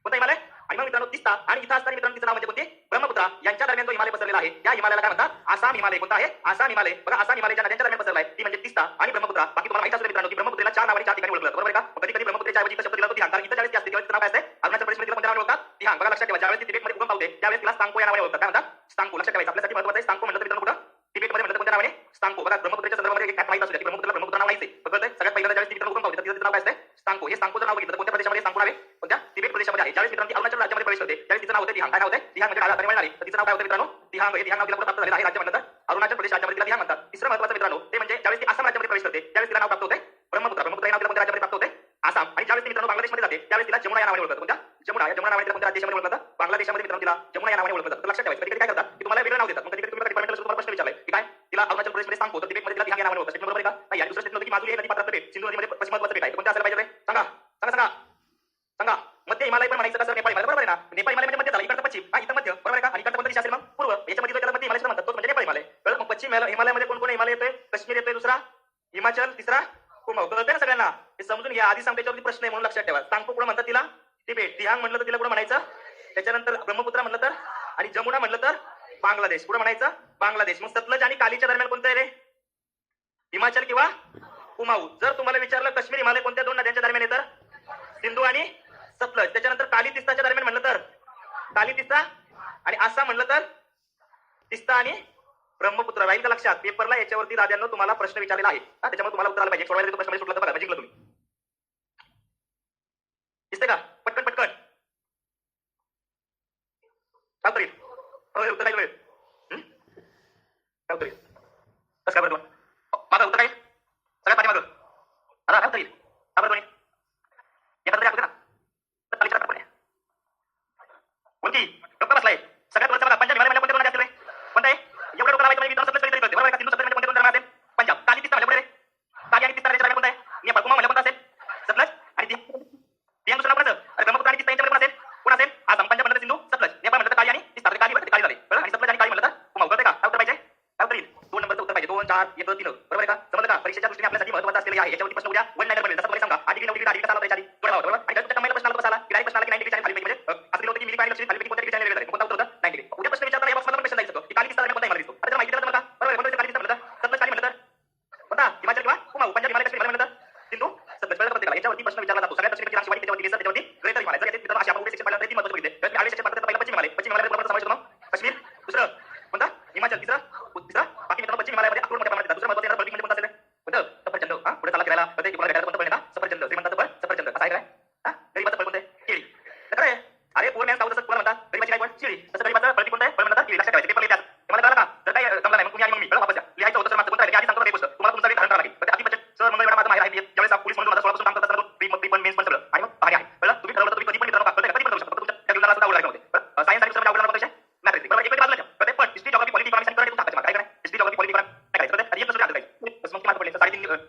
कोणता हिमालय? आणि मग मित्रांनो तिस्ता आणि इथं असणारी मित्रांनो तिचं नाव म्हणजे कोणते? ब्रह्मपुत्रा. यांच्या दरम्यान जो हिमालय पसरलेला आहे त्या हिमालयाला काय म्हणतात? आसाम हिमालय. कोणता आहे? आसाम हिमालय. बघा आसाम हिमालयाच्या नद्यांच्या दरम्यान पसरला आहे ती म्हणजे तिस्ता आणि ब्रह्मपुत्रा. बाकी तुम्हाला माहिती असेल मित्रांनो की ब्रह्मपुत्रेला 4 नावांनी 4 ठिकाणी ओळखलं जातं. बरोबर आहे का? कधी कधी ब्रह्मपुत्रेच्या ऐवजी शब्द दिला तो तिहांग. कारण इथं ज्यावेळेस असते त्यावेळेस नाव काय असते? अरुणाचल प्रदेशमध्ये तिला कोणत्या नावाने ओळखतात? तिहांग. बघा लक्षात ठेवा ज्यावेळेस ती तिबेटमध्ये उगम पावते त्यावेळेस तिला सांगपो या नावाने ओळखतात. काय म्हणतात? सांगपो. लक्षात ठेवायचं आपल्यासाठी महत्त्वाचं आहे. सांगपो म्हणलं तर मित्रांनो कुठं? तिबेटमध्ये म्हणलं कोणत्या नावाने? सांगपो. बघा ब्रह्मपुत्रेच्या संदर्भामध्ये एक माहिती असू द्या की ब्रह्मपुत्र नाव नाहीच आहे. कळतंय? सगळ्यात पहिल्यांदा ज्यावेळेस तिबेटमध्ये उगम पावते तर तिचं नाव काय असते? सांगपो. हे सांगपोचं नाव बघितलं तर कोणत्या प्रदेशामध्ये सांगपो नावे? कोणत्या? तिबेट प्रदेशामध्ये आहे. ज्यावेळेस मित्रांनो अरुणाचल राज्यामध्ये प्रवेश करते त्यावेळेस तिचं नाव होते तिहांग. काय नाव होते? तिहांग म्हणजे काळा मिळणारी तर तिचं नाव काय होतं मित्रांनो? तिहांग. हे तिहांग नाव तिला प्राप्त झालेलं आहे राज्य म्हणलं तर अरुणाचल प्रदेश राज्यामध्ये तिला तिहांग म्हणतात. तिसरं महत्त्वाचं मित्रांनो ते म्हणजे ज्यावेळेस ती आसाम राज्यामध्ये प्रवेश करते त्यावेळेस तिला नाव प्राप्त होते ब्रह्मपुत्रा. ब्रह्मपुत्रा हे नाव तिला कोणत्या राज्यामध्ये प्राप्त होते? आसाम. आणि ज्यावेळेस ती मित्रांनो बांगलादेशमध्ये जाते त्यावेळेस तिला जमुना या नावाने ओळखतात. कोणत्या? जमुना. या जमुना नावाने तिला कोणत्या देशामध्ये ओळखलं जातं? बांगलादेशामध्ये मित्रांनो तिला जमुना या नावाने ओळखलं जातं. लक्षात ठेवायचं. कधी कधी काय करतात की तुम्हाला वेगळं नाव देतात. मग कधी कधी तुम्ही डिपार्टमेंटला सुद्धा प्रश्न विचारलाय की काय तिला अरुणाचल तिला तिहांग या नावाने ओळखतात. स्टेटमेंट बरोबर आहे का? नाही. आणि दुसरं स्टेटमेंट होतं की माजुली हे नदी पात्रातलं बेट सिंधू नदीमध्ये पश्चिम महत्वाचं बेट आहे. कोणतं असायला पाहिजे रे? सांगा सांगा सांगा सांगा. मध्य हिमालय पण म्हणायचं कसं? नेपाळ हिमालय बरोबर आहे ना? नेपाळ हिमालय म्हणजे मध्य झाला, इकडचं पश्चिम, हा इथं मध्य बरोबर आहे का? आणि इकडचं कोणतं दिशा असेल मग? पूर्व. याच्यामध्ये त्याला मध्य हिमालय म्हणतात, तोच म्हणजे नेपाळ हिमालय. कळलं? मग पश्चिम हिमालयामध्ये कोण कोण हिमालय येतोय? काश्मीर येतोय, दुसरा हिमाचल, तिसरा कुमाऊ. कळतंय ना सगळ्यांना? हे समजून घ्या. आधी सांगतो याच्यावरती प्रश्न आहे म्हणून लक्षात ठेवा. तांगपो कुठं म्हणतात तिला? तिबेट. तिहांग म्हटलं तर तिला कुठं म्हणायचं? त्याच्यानंतर ब्रह्मपुत्रा म्हटलं तर, आणि जमुना म्हटलं तर बांगलादेश. कुठं म्हणायचं? बांगलादेश. मग सतलज आणि कालीच्या दरम्यान कोणतं आहे रे? हिमाचल किंवा कुमाऊ. जर तुम्हाला विचारलं काश्मीर हिमालय कोणत्या दोन नद्यांच्या दरम्यान येतं? सिंधू आणि सतलज. त्याच्यानंतर काली तिस्ताच्या दरम्यान म्हणलं तर काली तिस्ता, आणि आसाम म्हणलं तर तिस्ता आणि ब्रह्मपुत्र. राहील का लक्षात? पेपरला याच्यावरती दाद्यांनो तुम्हाला प्रश्न विचारलेला आहे, त्याच्यामुळे तुम्हाला उत्तर आलं पाहिजे. सोडवायला प्रश्न सुटला तर बघा, जिंकलं तुम्ही. दिसते का? पटकन पटकन काय तरी उत्तर काय वेळ काय तरी कसं काय बरं तुला माझं उत्तर काय सगळ्यात पाठी मागं आता काय तरी का बरं कोणी एखादं तरी ना तर विचार पण कोणती डॉक्टर बसलाय सगळ्यात वरचा बघा. पंजाब हिमालय कोणते दोन असतील रे? कोणतं आहे? एवढं डोकं लावायचं म्हणजे विधान सप्लाय कळते बरोबर आहे का? सिंधू सप्लाय कोणते दोन धर्म असेल? पंजाब. काली तिस्ता म्हणजे काली आणि तिस्ता राज्याच्या कोणता आहे? नेपाळ. कुमा म्हणजे कोणता असेल? सप्लाय. आणि तिहांग दुसरा कोणाचं? अरे ब्रह्मपुत्र आणि तिस्ता यांच्यामध्ये कोण असेल? कोण असेल? आसाम. पंजाब म्हणलं सिंधू, सप्लाय. नेपाळ म्हणलं काली आणि तिस्ता. काली म्हणजे काली झाले बरोबर, आणि सप्लाय आणि काली म्हणलं तर कुमा. कळते का? काय उत्तर पाहिजे? काय उत्तर येईल? 2 नंबरचं उत्तर पाहिजे. 2 4 1 3 बरोबर आहे का? समजलं का? परीक्षेच्या दृष्टीने आपल्यासाठी महत्त्वाचं असलेलं आहे. याच्यावरती प्रश्न उद्या वन लाईनर बनेल. जसं तुम्हाला सांगा आधी नवरी आधी कसा आला त्याच्या आधी जोडा बरोबर. आणि त्याच्या कमाईला प्रश्न आला कसा आला? किराई प्रश्न आला की 90 डिग्री खाली म्हणजे असं होतं की मिली पाणी लक्ष खाली कोणत्या डिग्री चालले कोणता उत्तर होतं? 90 डिग्री. उद्या प्रश्न विचारताना या बॉक्समध्ये पण क्वेश्चन द्यायचं की काली तिस्ता कोणता हिमालय दिसतो? आता माहिती दिलं तुम्हाला बरोबर. कोणता काली तिस्ता म्हणलं तर सतलज काली म्हणलं तर कोणता? हिमाचल किंवा कुमाऊ. पंजाब हिमालय काश्मीर हिमालय म्हणलं तर सिंधू सतलज. कळलं प्रत्येकाला? याच्यावरती प्रश्न विचारला जातो. सगळ्यात प्रश्न शिवाजी त्याच्यावरती गेसर त्याच्यावरती ग्रेटर हिमालय. जर याचे अशी आपण सेक्शन पाहिलं तर 3 महत्त्वाचे बघितले. तर आडवे सेक्शन पाहिलं तर पहिला पश्चिम हिमालय. पश्चिम हिमालय बरोबर समावेश होतो मग काश्मीर. दुसरं कोणता? हिमाचल. तिसरा बाकी मित्रांनो पश्चिम हिमालयामध्ये अक्रोड मोठ्या प्रमाणात येतात. दुसरं महत्त्वाचं येणार बल्टिक म्हणजे कोणता असेल? कोणतं? सफरचंद. हा पुढे चाला फिरायला प्रत्येक तुम्हाला भेटायला कोणतं फळ येणार? सफरचंद. श्रीमंताचं फळ सफरचंद. असं आहे काय? हा गरीबाचं फळ कोणतं आहे? केळी. तर काय अरे पोर मॅन साऊथ कोण म्हणतात? गरीबाची काय पण केळी. तसं गरीबाचं फळ कोणतं आहे? फळ म्हणतात केळी. लक्षात ठेवायचं. पेपर लिहितात तुम्हाला कळलं का? जर काय जमलं नाही मग तुम्ही आणि मग मी कळलं वापस या. लिहायचं होतं सर माझं कोणतं आहे? आधी सांगतो एक गोष्ट तुम्हाला तुमचं धारण करावं लागेल. तर आधी बजेट सर मंगळ माझं माहिती आहे. ज्यावेळेस पोलीस म्हणून माझा 16 पासून काम करत असताना प्री पण मेन्स पण सगळं आणि मग भारी आहे. कळलं? तुम्ही ठरवलं तुम्ही कधी पण मित्रांनो कळतं कधी पण करू शकता. तुमच्या त्या जीवनाला सुद्धा आवड लागते. सायन्स आणि अवघड लागणार विषय मॅथ बरोबर. एक बाजूला ठेवा. पण हिस्ट्री जॉग्राफी पॉलिटी इकॉनॉमिक्स आणि करंट टाकायचं. काय करायचं? हिस्ट्री जॉग्राफी पॉलिटी इकॉनॉमिक्स काय करायचं? आधी एक प्रश्न आलं बस मग तुम्हाला पडले 3.5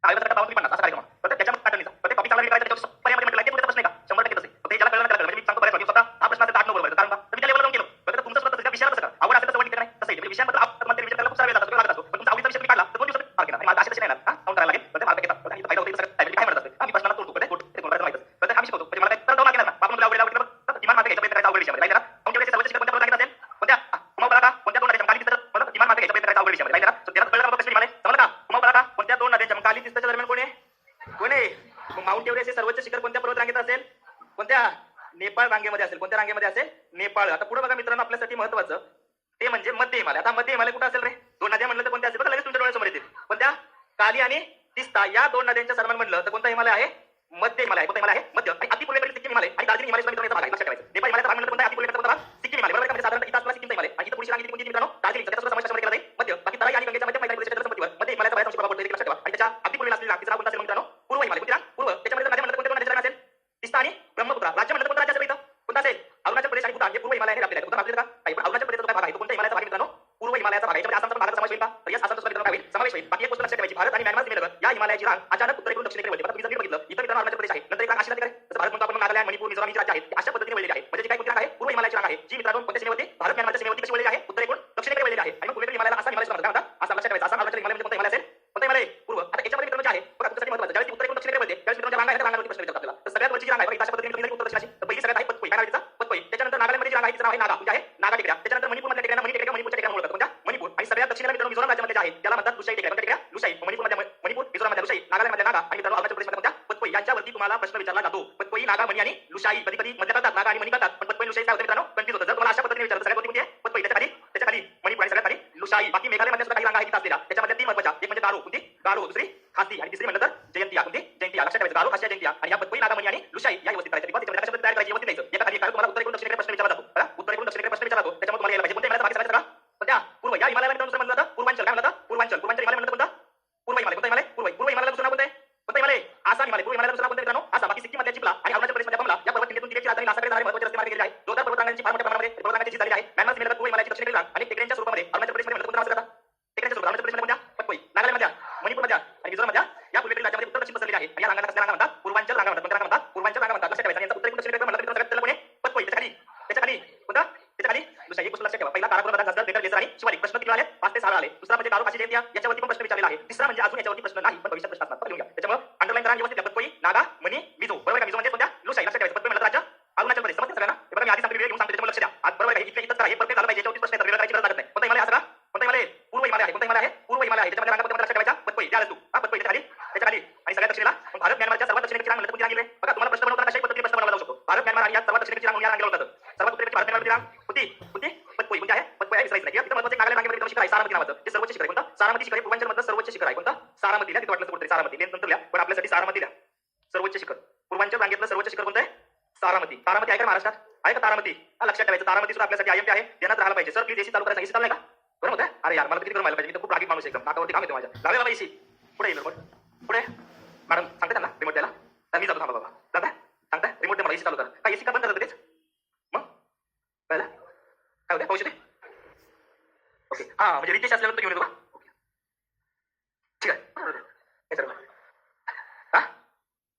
आयुर्वेदाचा पाऊंड 50 असं करायचं. पण त्याच्यामध्ये पॅटर्न लिहा. पण ते कॉपी चांगला करायचं त्याच्यावर पर्याय म्हटलं की प्रश्न आहे का? 100% तसे. ते ज्याला कळलं त्याला कळलं. म्हणजे मी सांगतो बऱ्याच वेळा स्वतः हा प्रश्न 8 9 बरोबर. कारण का? तुम्ही त्या लेवलला जाऊन गेलो. तर तुमचं स्वतः तुमच्या विषयाला कसं आवड असेल तर सवड नाही तसं आहे. विषयाबद्दल आपण विचार करायला खूप सारा वेळ जातो, लागत असतो. पण तुमचा आवडीचा विषय तुम्ही काढला तर 2 दिवसात मार्क येणार. माझा असे नाही येणार. काउंट करायला लागेल. पण ते मार्क येतात. पण फायदा होतो सगळं काय म्हणत असते. आम्ही प्रश्नाला तोडतो. ते कोणाला माहिती असतं. तर आम्ही शिकवतो. म्हणजे मला काय तर मार्क येणार ना. आपण आवडीला किमान मार्क घ्यायचा प्रयत्न करायचा आवड विषयामध्ये. राईट ना? काउंट केल्याचे सर्वोच्च शिखर कोणत्या पर्वत रांगेत असेल? कोणत्या? कुमाऊ बघा कोणत्या दोन नद्यांच्या काली तिस्ता मला किमान मार्क घ्यायचा प्रयत्न करायचा आवड विषयामध्ये. राईट ना? सो त्याला कळलं का काश्मीर हिमालय? समजलं का? कुमाऊ बघा कोणत्या दोन नद्यांच्या काली तिस्ताच्या दरम्यान कोण आहे? कोण आहे? माउंट एव्हरेस्ट हे सर्वोच्च शिखर कोणत्या पर्वत रांगेत असेल? कोणत्या? नेपाळ रांगेमध्ये असेल. कोणत्या रांगेमध्ये असेल? नेपाळ. आता पुढे बघा मित्रांनो आपल्यासाठी महत्त्वाचं ते म्हणजे मध्य हिमालय. आता मध्य हिमालय कुठे असेल रे? दोन नद्या म्हणलं तर कोणत्या असेल? बघा लगेच तुमच्या डोळ्यासमोर येतील. कोणत्या? काली आणि तिस्ता या दोन नद्यांच्या सरमन म्हणलं तर कोणता हिमालय आहे? मध्य हिमालय. कोणता हिमालय आहे? मध्य. आणि अतिपूर्वेकडील सिक्कीम हिमालय आणि दार्जिलिंग हिमालय मित्रांनो भाग आहे. लक्षात ठेवायचं. नेपाळ हिमालयाचा भाग म्हणलं तर कोणता? अतिपूर्वेकडचा कोणता भाग? सिक्कीम हिमालय बरोबर. म्हणजे साधारणतः इथं सिक्कीमचा हिमालय आणि इथं पुढची रांग कोणती मित्रांनो? दार्जिलिंग. त्याचा समावेश कशामध्ये केला जाईल? मध्य. बाकी तराई आणि गंगेच्या मध्य मैदानी प्रदेशाच्या संपत्तीवर मध्य हिमालयाचा बऱ्याच अंशी प्रभाव पडतो. लक्षात ठेवा. आणि त्याच्या अगदी पूर्वेला असलेली रांग तिसरा कोणता असेल मित्रांनो? पूर्व हिमालय. कोणती रांग? पूर्व. त्याच्यामध्ये नद्या म्हणलं तर कोणत्या नद्याच्या रांग असेल? तिस्ता आणि ब्रह्मपुत्रा. राज्य म्हणलं तर कोणतं राज्य असेल इथं? कोणता असेल? अरुणाचल प्रदेश आणि भूतान हे पूर्व हिमालयाने व्यापलेले आहेत. भूतान आपल्याला काही पण अरुणाचल प्रदेशचा भाग आहे तो कोणत्या हिमालयाचा भाग मित्रांनो? पूर्व हिमालयाचा भाग आहे. याच्यामध्ये आसामचा भागाचा समावेश होईल का? तर यस आसामचा मित्रांनो काय होईल? समावेश होईल. बाकी एक गोष्ट लक्षात ठेवायची भारत आणि म्यानमार सीमेलगत या हिमालयाची रांग अचानक उत्तरेकडून दक्षिणेकडे वळते. तुम्ही जर बघितलं इथं मित्रांनो अरुणाचल प्रदेश आहे. नंतर एक रांग अशी जाते जसं भारत म्हणतो आपण नागालँड मणिपूर मिझोराम ही राज्य आहेत अशा पद्धतीने वळलेली आहे. म्हणजे जी काय कोणती रांग आहे? पूर्व हिमालयाची रांग आहे जी मित्रांनो कोणत्या सीमेवरती? भारत म्यानमारच्या सीमेवरती कशी वळलेली आहे? उत्तरेकडून दक्षिणेकडे वळलेली आहे. आणि मग पूर्वेकडील हिमालयाला आसाम हिमालय म्हणतात. काय म्हणतात? आसाम. लक्षात ठेवायचं. आसाम अरुणाचल हिमालय म्हणजे कोणता हिमालय असेल? कोणता हिमालय? पूर्व. आता याच्यामध्ये मित्रांनो जे आहे बघा तुमच्यासाठी महत्त्वाचं ज्यावेळी उत्तरेकडून दक्षिणेकडे वळते त्यावेळी मित्रांनो रांग आहे त्या रांगावरती प्रश्न विचारतात आपल्याला. तर सगळ्यात वरची जी रांग आहे बघा अशा पद्धतीने तुम्ही उत्तर दक्षिणाची तर पहिली सगळ्यात आहे पतकोई. काय नाव आहे तिचं? पतकोई. त्याच्यानंतर नागालँडमध्ये जी रांग आहे तिचं नाव आहे नागा. म्हणजे आहे नागा टेकड्या. त्याच्यानंतर मणिपूर मधल्या टेकड्यांना मणी टेकड्या मणिपूरच्या टेकड्या ओळखतात. म्हणजे मणिपूर. आणि सगळ्यात दक्षिणेला मित्रांनो मिझोराम राज्यामध्ये जे आहे त्याला म्हणतात लुशाई टेकड्या. कोणत्या टेकड्या? लुशाई. मणिपूरमध्ये मणिपूर, मिझोराममध्ये लुशाई, नागालँडमध्ये नागा आणि मित्रांनो अरुणाचल प्रदेशमध्ये कोणत्या? पतकोई. यांच्यावरती तुम्हाला प्रश्न विचारला जातो. पतकोई, नागा, मणी आणि लुशाई. कधी कधी मध्ये करतात नागा आणि मणी करतात. पण पतकोई लुशाई काय होतं मित्रांनो? कन्फ्युज होतं. जर तुम्हाला अशा पद्धतीने विचारलं सगळ्यात वरती कोणती आहे? पतकोई. त्याच्या खाली मणिपूर आणि सगळ्यात खाली लुशाई. बाकी मेघालयमध्ये सुद्धा काही रांगा आहेत असलेल्या. त्याच्यामध्ये 3 महत्त्वाच्या. एक म्हणजे गारो. कोणती? गारो. दुसरी खासी आणि तिसरी म्हणलं तर जयंतिया. कोणती? जयंतिया. लक्षात ठेवायचं. गारो, खासी, जयंतिया. आणि या पतकोई, नागा, मणी आणि लुशाई या व्यवस्थित करायच्या. त्याच्यामध्ये कशा तयार करायची व्यवस्थित द्यायचं. एका खाली काय तुम्हाला उत्तरेकडून दक्षिणेकडे प्रश्न विचारला जातो. बघा उत्तरेकडून दक्षिणेकडे प्रश्न विचारला जातो. त्याच्यामुळे तुम्हाला यायला पाहिजे. कोणत्या हिमालयाचा भाग सांगायचा का? कोणत्या? पूर्व. या हिमालयाला मित्रांनो दुसरं म्हणलं जातं पूर्वांचल. काय म्हणलं जातं? पूर्वांचल. पूर्वांचल हिमालय म्हणलं कोणतं? पूर्व हिमालय. कोणता हिमालय? पूर्व. पूर्व हिमालयाला दुसरं नाव कोणतं आहे? कोणता हिमालय? आसाम हिमालय. पूर्व हिमालयाला दुसरं नाव कोणतं मित्रांनो? आसाम. बाकी सिक्कीम मधल्या चिपला आणि अरुणाचल प्रदेशमध्ये बमला या पर्वत किल्ल्यातून तिबेटची राजधानी लासाकडे जाणारे महत्त्वाचे रस्ते मार्ग गेलेले आहेत. जोरदार पर्वतरांगांची फार मोठ्या प्रमाणामध्ये पर्वतरांगांची झीज झालेली आहे. म्यानमार सीमेला पूर्व हिमालयाची दक्षिणेकडील रांग आणि टेकड्यांच्या स्वरूपामध्ये अरुणाचल प्रदेशमध्ये म्हणलं कोणतं नाव असं सारा आले. दुसरा म्हणजे कारो काशी जयंती याच्यावरती पण प्रश्न विचारलेला आहे. तिसरा म्हणजे अजून याच्यावरती प्रश्न नाही पण भविष्यात प्रश्न असणार. लिहून घ्या. त्याच्यामुळे अंडरलाईन करा व्यवस्थित. पतकोई, नागा, मनी, मिझो. बरोबर का? मिझो म्हणजे कोणत्या? लोशाई. लक्षात ठेवायचं. पतकोई म्हणजे राज्य अरुणाचल प्रदेश. समजते सगळ्यांना? हे बघा मी आधी सांगतो वेळ घेऊन सांगतो त्याच्यामुळे लक्ष द्या. आज बरोबर आहे. इथं करा. हे परफेक्ट झालं पाहिजे. याच्यावरती प्रश्न येतात. वेळ करायची गरज लागत नाही. कोणता हिमालय असं का? कोणता हिमालय? पूर्व हिमालय आहे. कोणता हिमालय आहे? पूर्व हिमालय आहे. त्याच्यामध्ये रांगा कोणत्या लक्षात ठेवायचा? पतकोई. द्या तू. हा पतकोई त्याच्या खाली आणि सगळ्यात दक्षिणेला भारत म्यानमारच्या सर्वात दक्षिणेची रांग म्हणलं कोणती रांग आहे? बघा तुम्हाला प्रश्न बनवताना कशाही पद्धतीने प्रश्न बनवला जाऊ शकतो. भारत म्यानमार आणि या सर्वात दक्षिणेची रांग म्हणून या रांगेला ओळखतात. सर्वात उत्तरेची भारत म्यानमारची रांग होती पतकोई. कोणती आहे? पतकोई आहे. विसरायचं नाही. इथं महत्त्वाचं नागालँड रांगेमध्ये शिखर आहे सारामती नावाचं. ते सर्वोच्च शिखर आहे. कोणतं? सारामती शिखर आहे. पूर्वांचल मधलं सर्वोच्च शिखर आहे. कोणतं? सारामती. तिथं वाटलं कुठेतरी सारामती. नंतर लिहा पण आपल्यासाठी सारामती द्या. सर्वोच्च शिखर. पूर्वांचल रांगेतलं सर्वोच्च शिखर कोणतं आहे? सारामती. तारामती आहे का महाराष्ट्रात? आहे का तारामती? लक्षात ठेवायचं. तारामती सुद्धा आपल्यासाठी आयएमपी आहे. ध्यानात राहायला पाहिजे. सर प्लीज एसी चालू करायला सांगितलं नाही का? बरोबर होतं? अरे यार मला किती करून पाहिजे. मी तर खूप रागीट माणूस एकदम. नाकावरती काम येतो माझ्या. लावे बाबा एसी. पुढे येईल रिमोट. पुढे मॅडम सांगते त्यांना रिमोट द्यायला. तर मी जातो. थांबा बाबा. दादा सांगताय रिमोट द्या मला एसी चालू करा. काय एसी का बंद करत तेच? मग कळलं? काय होते? पाऊस येते? ओके. हा म्हणजे रितेश असल्यानंतर घेऊन येतो का? ठीक आहे. हे सर्व हा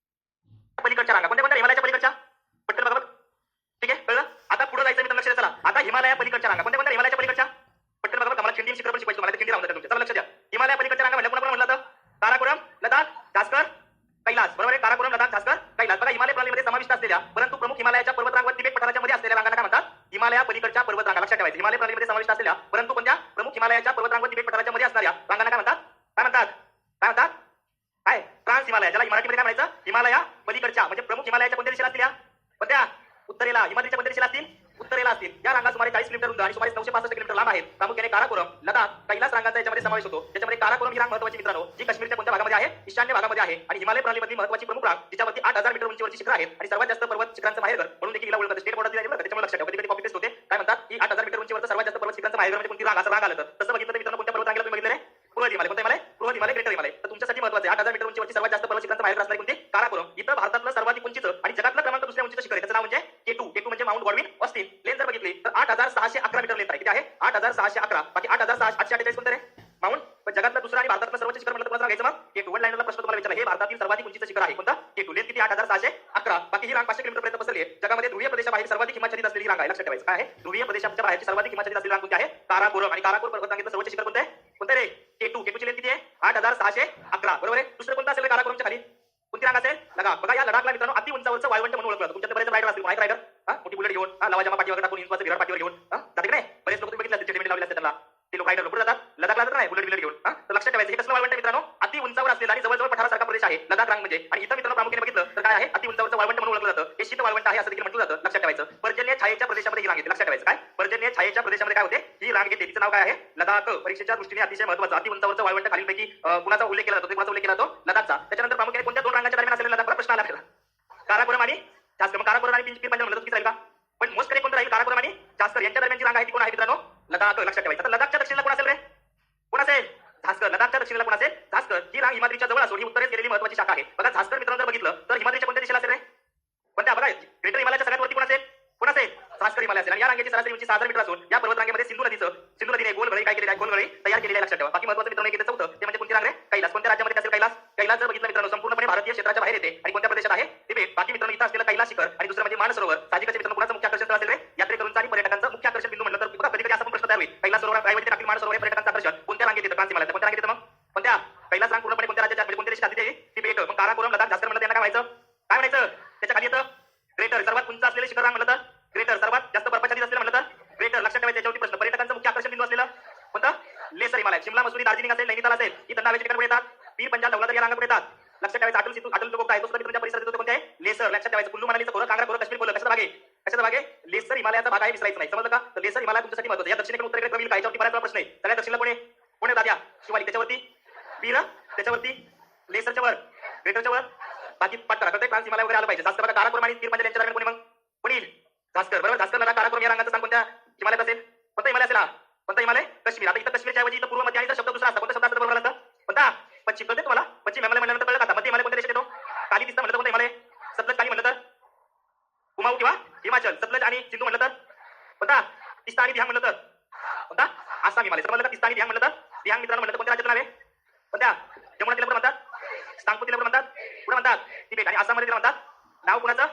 पलीकडच्या रांगा कोणत्या कोणत्या? हिमालयाच्या पलीकडच्या पटकन बघा. ठीक आहे कळलं? आता पुढे जायचं मित्र लक्ष द्या. चला आता हिमालया पलीकडच्या रांगा कोणत्या कोणत्या? हिमालयाच्या पलीकडच्या पटकन बघा. मला खिंडी शिखर पण शिकवायचं. मला खिंडी राहून तुमच्या. चला लक्ष द्या. हिमालया पलीकडच्या रांगा म्हणजे कोणा म्हणलं तर काराकोरम, लडाख, झास्कर, कैलास. बरोबर आहे? काराकोरम, लडाख, झास्कर, कैलास. बघा हिमालय प्रणालीमध्ये समाविष्ट असलेल्या परंतु प्रमुख हिमालयाच्या पर्वतरांग व तिबेट पठाराच्या मध्ये असलेल्या रांगांना काय म्हणतात? हिमालया पलीकडच्या पर्वतरांगा. लक्षात ठेवायचं. हिमालय प्रणालीमध्ये समाविष्ट असलेल्या परंतु कोणत्या? प्रमुख हिमालयाच्या पर्वतरांग व तिबेट पठाराच्या मध्ये असणाऱ्या रांगांना काय म्हणतात? काय म्हणतात? काय म्हणतात? काय? ट्रान्स हिमालय. ज्याला मराठीमध्ये काय म्हणायचं? हिमालया पलीकडच्या म्हणजे प्रमुख हिमालयाच्या कोणत्या दिशेला असतील? कोणत्या? उत्तरेला. हिमालयाच्या कोणत्या दिशेला असतील? उत्तरेला असतील. या रांगा सुमारे 40 किलोमीटर रुंद आणि सुमारे 965 किलोमीटर लांब आहेत. प्रामुख्याने काराकोरम, लडाख, कैलास रांगांचा याच्यामध्ये समावेश होतो. त्याच्यामध्ये काराकोरम ही रांग महत्त्वाची मित्रांनो जी काश्मीरच्या कोणत्या भागामध्ये आहे? ईशान्य भागामध्ये आहे आणि हिमालय प्रणालीमधली महत्त्वाची प्रमुख रांग जिच्यावरती 8000 मीटर उंचीवरची शिखर आहेत आणि सर्वात जास्त पर्वत शिखरांचं माहेरघर म्हणून देखील हिला ओळखतात. स्टेट बोर्डात दिलेलं त्याच्यामुळे लक्षात ठेवा. कधी कॉपी पेस्ट होते. काय म्हणतात की 8000 मीटर उंचीवरचं सर्वात जास्त पर्वत शिखरांचं माहेरघर म्हणजे कोणती रांग? असं रांग आलं तर तसं बघितलं तर मित्रांनो कोणत्या पर्वत रांगेला तुम्ही बघितलं? बृहद हिमालय. कोणता हिमालय? बृहद हिमालय, ग्रेटर हिमालय. तर तुमच्यासाठी महत्त्वाचं आहे 8000 मीटर उंचीवरची सर्वात जास्त पर्वत शिखरांचं माहेरघर असणारी कोणती? काराकोरम. इथं भारतातलं सर्वाधिक उंचीचं आणि जगातलं क्रमांक दुसऱ्या उंचीचं शिखर आहे. त्याचं नाव म्हणजे केटू. केटू म्हणजे माउंट गॉडविन ऑस्टिन. लेंथ जर बघितली तर 8611 मीटर लेंथ आहे. किती आहे? 8611. बाकी 8648 कोणतं आहे? माउंट. पण जगातलं दुसरं आणि भारतातलं सर्वोच्च शिखर म्हणलं तुम्हाला घ्यायचं मग केटू. वन लाईनला प्रश्न तुम्हाला विचारला. हे भारतातील सर्वाधिक उंचीचं शिखर आहे. कोणतं? केटू. लेंथ किती? 8611. बाकी ही रांग 500 किलोमीटर पर्यंत पसरली आहे. जगामध्ये ध्रुवीय प्रदेशाबाहेर सर्वाधिक हिमाच्छादित असलेली रांग आहे. लक्षात ठेवायचं. काय आहे? ध्रुवीय प्रदेशाच्या बाहेरची सर्वाधिक हिमाच्छादित असलेली रांग कोणती आहे? काराकोरम. आणि काराकोरम पर्वतरांगेतलं सर्वोच्च शिखर कोणतं आहे? कोणतं रे? केटू. केटूची लेंथ किती आहे? 8611. बरोबर आहे. दुसरं कोणतं असेल काराकोरमच्या खाली? कोणती रांग असेल? लडाख. बघा या लडाखला मित्रांनो अति उंचावरचं वाळवंट म्हणून ओळखलं जातं. तुमच्या बरेच रायडर असतील. माहिती रायडर मोठी बुलेट घेऊन लवाजामा पाठीवर टाकून इंचवाचं विराट पाठीवर घेऊन जाते की नाही? बरेच लोक तुम्ही बघितलं स्टेटमेंट लावले असते त्यांना. ते लोक रायडर पुढे जातात. लडाखला जातात नाही बुलेट बिलेट घेऊन. तर लक्षात ठेवायचं. हे कसलं वाळवंट मित्रांनो? अति उंचावर असलेला आणि जवळजवळ पठारासारखा प्रदेश आहे लडाख रांग म्हणजे. आणि इथं मित्रांनो प्रामुख्याने बघितलं तर काय आहे? अति उंचावरचं वाळवंट म्हणून ओळखलं जातं. हे शीत वाळवंट आहे असं देखील म्हटलं जातं. लक्षात ठेवायचं. पर्जन्य छायेच्या प्रदेशामध्ये ही रांग येते. लक्षात ठेवायचं. काय? पर्जन्य छायेच्या प्रदेशामध्ये काय होते? ही रांग येते. तिचं नाव काय आहे? लडाख. परीक्षेच्या दृष्टीने अतिशय महत्त्वाचं अति उंचावरचं वाळवंट खालीलपैकी कुणाचा उल्लेख केला जातो? ते कुणाचा उल्लेख केला जातो? लडाखचा. त्याच्यानंतर प्रामुख्याने कोणत्या दोन रांगांच्या दरम्यान असलेला लडाख? प्रश्न आला आपल्याला. काराकोरम आणि झास्कर. मग काराकोरम आणि पीर पंजाब म्हणलं तर किती राहील का? पण मोस्ट करेक्ट कोणतं राहील? काराकोरम आणि झास्कर यांच्या दरम्यानची रांग आहे ती कोण आहे मित्रांनो? लडाख. लक्षात ठेवायचं. आता लडाखच्या दक्षिणेला कोण असेल रे? कोण असेल? झास्कर. लडाखच्या दक्षिणेला कोण असेल? झास्कर. ही रांग हिमाद्रीच्या जवळ असून ही उत्तरेस गेलेली महत्त्वाची शाखा आहे. बघा झास्कर मित्रांनो जर बघितलं तर हिमाद्रीच्या कोणत्या दिशेला असेल रे? कोणत्या? बघा ग्रेटर हिमालयाच्या सगळ्यात वरती कोण असेल? कोण असेल? झास्कर हिमालय असेल. आणि या रांगेची सरासरी उंची 6000 मीटर असून या पर्वत रांगेमध्ये सिंधू नदीने गोलगळी काय केलेली आहे? गोलगळी तयार केलेली आहे. लक्षात ठेवा. बाकी महत्त्वाचं मित्रांनो एक चौथं ते म्हणजे कोणती रांग रे? कैलास. कोणत्या राज्यामध्ये असेल कैलास? कैलास जर बघितलं मित्रांनो संपूर्णपणे भारतीय क्षेत्राच्या बाहेर येते आणि कोणत्या प्रदेशात आहे? तिबेट. बाकी मित्रांनो इथं असलेलं कैलास शिखर आणि दुसरं म्हणजे मानसरोवर. साहजिकच मित्रांनो कुणाचं मुख्य आकर्षण असेल रे? यात्रेकरूंचं आणि पर्यटकांचं मुख्य आकर्षण बिंदू म्हणलं तर बघा कधी कधी असा पण प्रश्न तयार होईल. कैलास सरोवर ऐवजी टाकतील मानसरोवर पर्यटकांचं आकर्षण कोणत्या रांगेत येतं? क्रांती हिमालयात. कोणत्या रांगेत येतं मग? कोणत्या? कैलास रांग पूर्णपणे कोणत्या राज्याच्या म्हणजे कोणत्या देशात येते? तिबेट. मग काराकोरम, लडाख, झास्कर म्हणलं त्यांना काय व्हायचं? काय म्हणायचं? त्याच्या खाली येतं ग्रेटर. सर्वात उंच असलेले शिखर रांग म्हणलं तर ग्रेटर. सर्वात जास्त बर्फाच्छादित असलेलं म्हणलं तर ग्रेटर. लक्षात ठेवायचं. याच्यावरती प्रश्न पर्यटकांचं मुख्य आकर्षण बिंदू असलेलं कोणतं? लेसर हिमालय. शिमला, मसुरी, दार्जिलिंग असेल, नैनिताल असेल ही थंड हवेची ठिकाण येतात. पीर पंजाब, दौलताबाद या रांगा येतात. लक्षात ठेवायचं. अटल लोक आहे तो सुद्धा तुमच्या परिसरात येतो. कोणते आहे? लेसर. लक्षात ठेवायचं. कुल्लू मनालीचं खोरं, कांगरा खोरं, काश्मीर खोरं कशाचा भाग आहे? कशाचा भाग आहे? लेसर हिमालयाचा भाग आहे. विसरायचं नाही. समजलं का? तर लेसर हिमालय तुमच्यासाठी महत्त्वाचं. या दक्षिणेकडून उत्तरेकडे क्रम येईल का? याच्यावरती बऱ्याच प्रश्न आहे. सगळ्या दक्षिणेला कोण आहे? कोण आहे दाद्या? शिवालिक. त्याच्यावरती पीर, त्याच्यावरती लेसरच्या वर, ग्रेटरच्या वर बाकी पाठ करा. ट्रान्स हिमालय वगैरे आलं पाहिजे. झास्कर. बघा काराकोरम आणि पीर पंजाब यांच्या दरम्यान कोणी मग कोणी येईल? झास्कर. बरोबर. झास्कर, लडाख, काराकोरम या रांगाचं स्थान कोणत्या हिमालयात असेल? कोणता हिमालय असेल? कोणता हिमालय? काश्मीर. आता इथं काश्मीरच्या ऐवजी इथं पूर्व मध्ये आणि शब्द दुसरा असता. कोणता शब्द असतं बरोबर असतं? कोणता? पश्चिम. कळते तुम्हाला? पश्चिम हिमालय म्हणल्यानंतर कळलं का? मध्य हिमालय कोणत्या देशात येतो? काली दिसतं म्हणलं तर कोणता हिमालय? सतलज. काली म्हणलं तर कुमाऊ किंवा हिमाचल. सतलज आणि सिंधू म्हणलं तर कोणता? तिस्ता आणि दिहांग म्हणलं तर कोणता? आसाम हिमालय. समजलं का? तिस्ता आणि दिहांग म्हणलं तर दिहांग मित्रांनो म्हणलं तर कोणत्या राज्यात नाव आहे? कोणत्या? जमुना तिला म्हणतात, सांगपू तिला म्हणतात, पुढे म्हणतात तिबेट. आणि आसाममध्ये तिला म्हणतात नाव कुणाचं?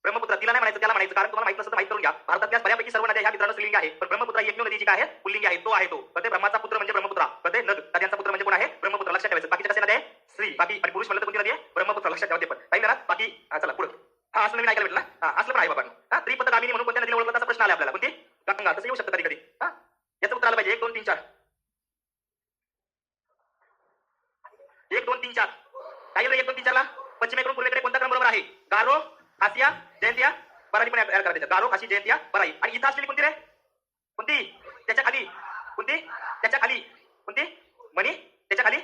ब्रह्मपुत्र. तिला नाही म्हणायचं, त्याला म्हणायचं. कारण तुम्हाला माहित नसतं तर माहित करून घ्या. भारतातल्या बऱ्यापैकी सर्व नद्या ह्या मित्रांनो स्त्रीलिंग आहे. पण ब्रह्मपुत्र एकमेव नदी जी काय आहे पुल्लिंग आहे. तो आहे तो. तर ते ब्रह्माचा पुत्र म्हणजे 1 2 3 4 काय येईल 1 2 3 4 ला पश्चिमेकडून पूर्वेकडे कोणता क्रम बरोबर आहे? गारो, खासिया, जयंतिया, बराई पण ऍड करायचं. गारो, खासी, जयंतिया, बराई. आणि इथं असलेली कोणती रे? कोणती? त्याच्या खाली कोणती? त्याच्या खाली कोणती? मणी. त्याच्या खाली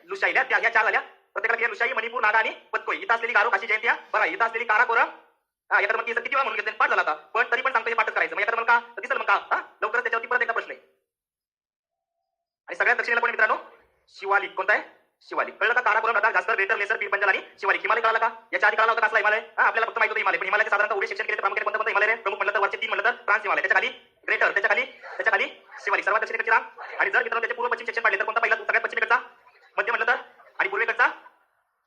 लुशाई. या 4 झाल्या. प्रत्येकाला लुशाई, मणिपूर, नागा आणि पतकोई. इथं असलेली गारो, खासी, जयंतिया, बराई. इथं असलेली काराकोरम. याकडे मग किती वेळा म्हणून घेतले? पाठ झाला आता. पण तरी पण सांगतो हे पाठच करायचं. मग याकडे मग का दिसेल मग का लवकरच त्याच्यावरती परत एकदा प्रश्न आहे. आणि सगळ्यात दक्षिणेला कोण मित्रांनो? शिवालिक. कोणता आहे? शिवालिक. कळलं का? काराकोरम, लडाख, जास्कर, ग्रेटर लेसर, पीर पंजाल आणि शिवालिक. हिमालय कळाला का? याच्या आधी कळाला होता कसला हिमालय? आपल्याला फक्त माहिती होतं हिमालय. पण हिमालयाचे साधारणतः उभे सेक्शन केले तर प्रामुख्याने कोणतं हिमालय रे? प्रमुख म्हणलं तर वरचे 3 म्हणलं तर ट्रान्स हिमालय. त्याच्या खाली ग्रेटर, त्याच्या खाली शिवालिक. सर्वात दक्षिणेकडची रांग. आणि जर मित्रांनो त्याचे पूर्व पश्चिम सेक्शन पाडले तर कोणता पहिला? सगळ्यात पश्चिमेकडचा, मध्य म्हणलं तर, आणि पूर्वेकडचा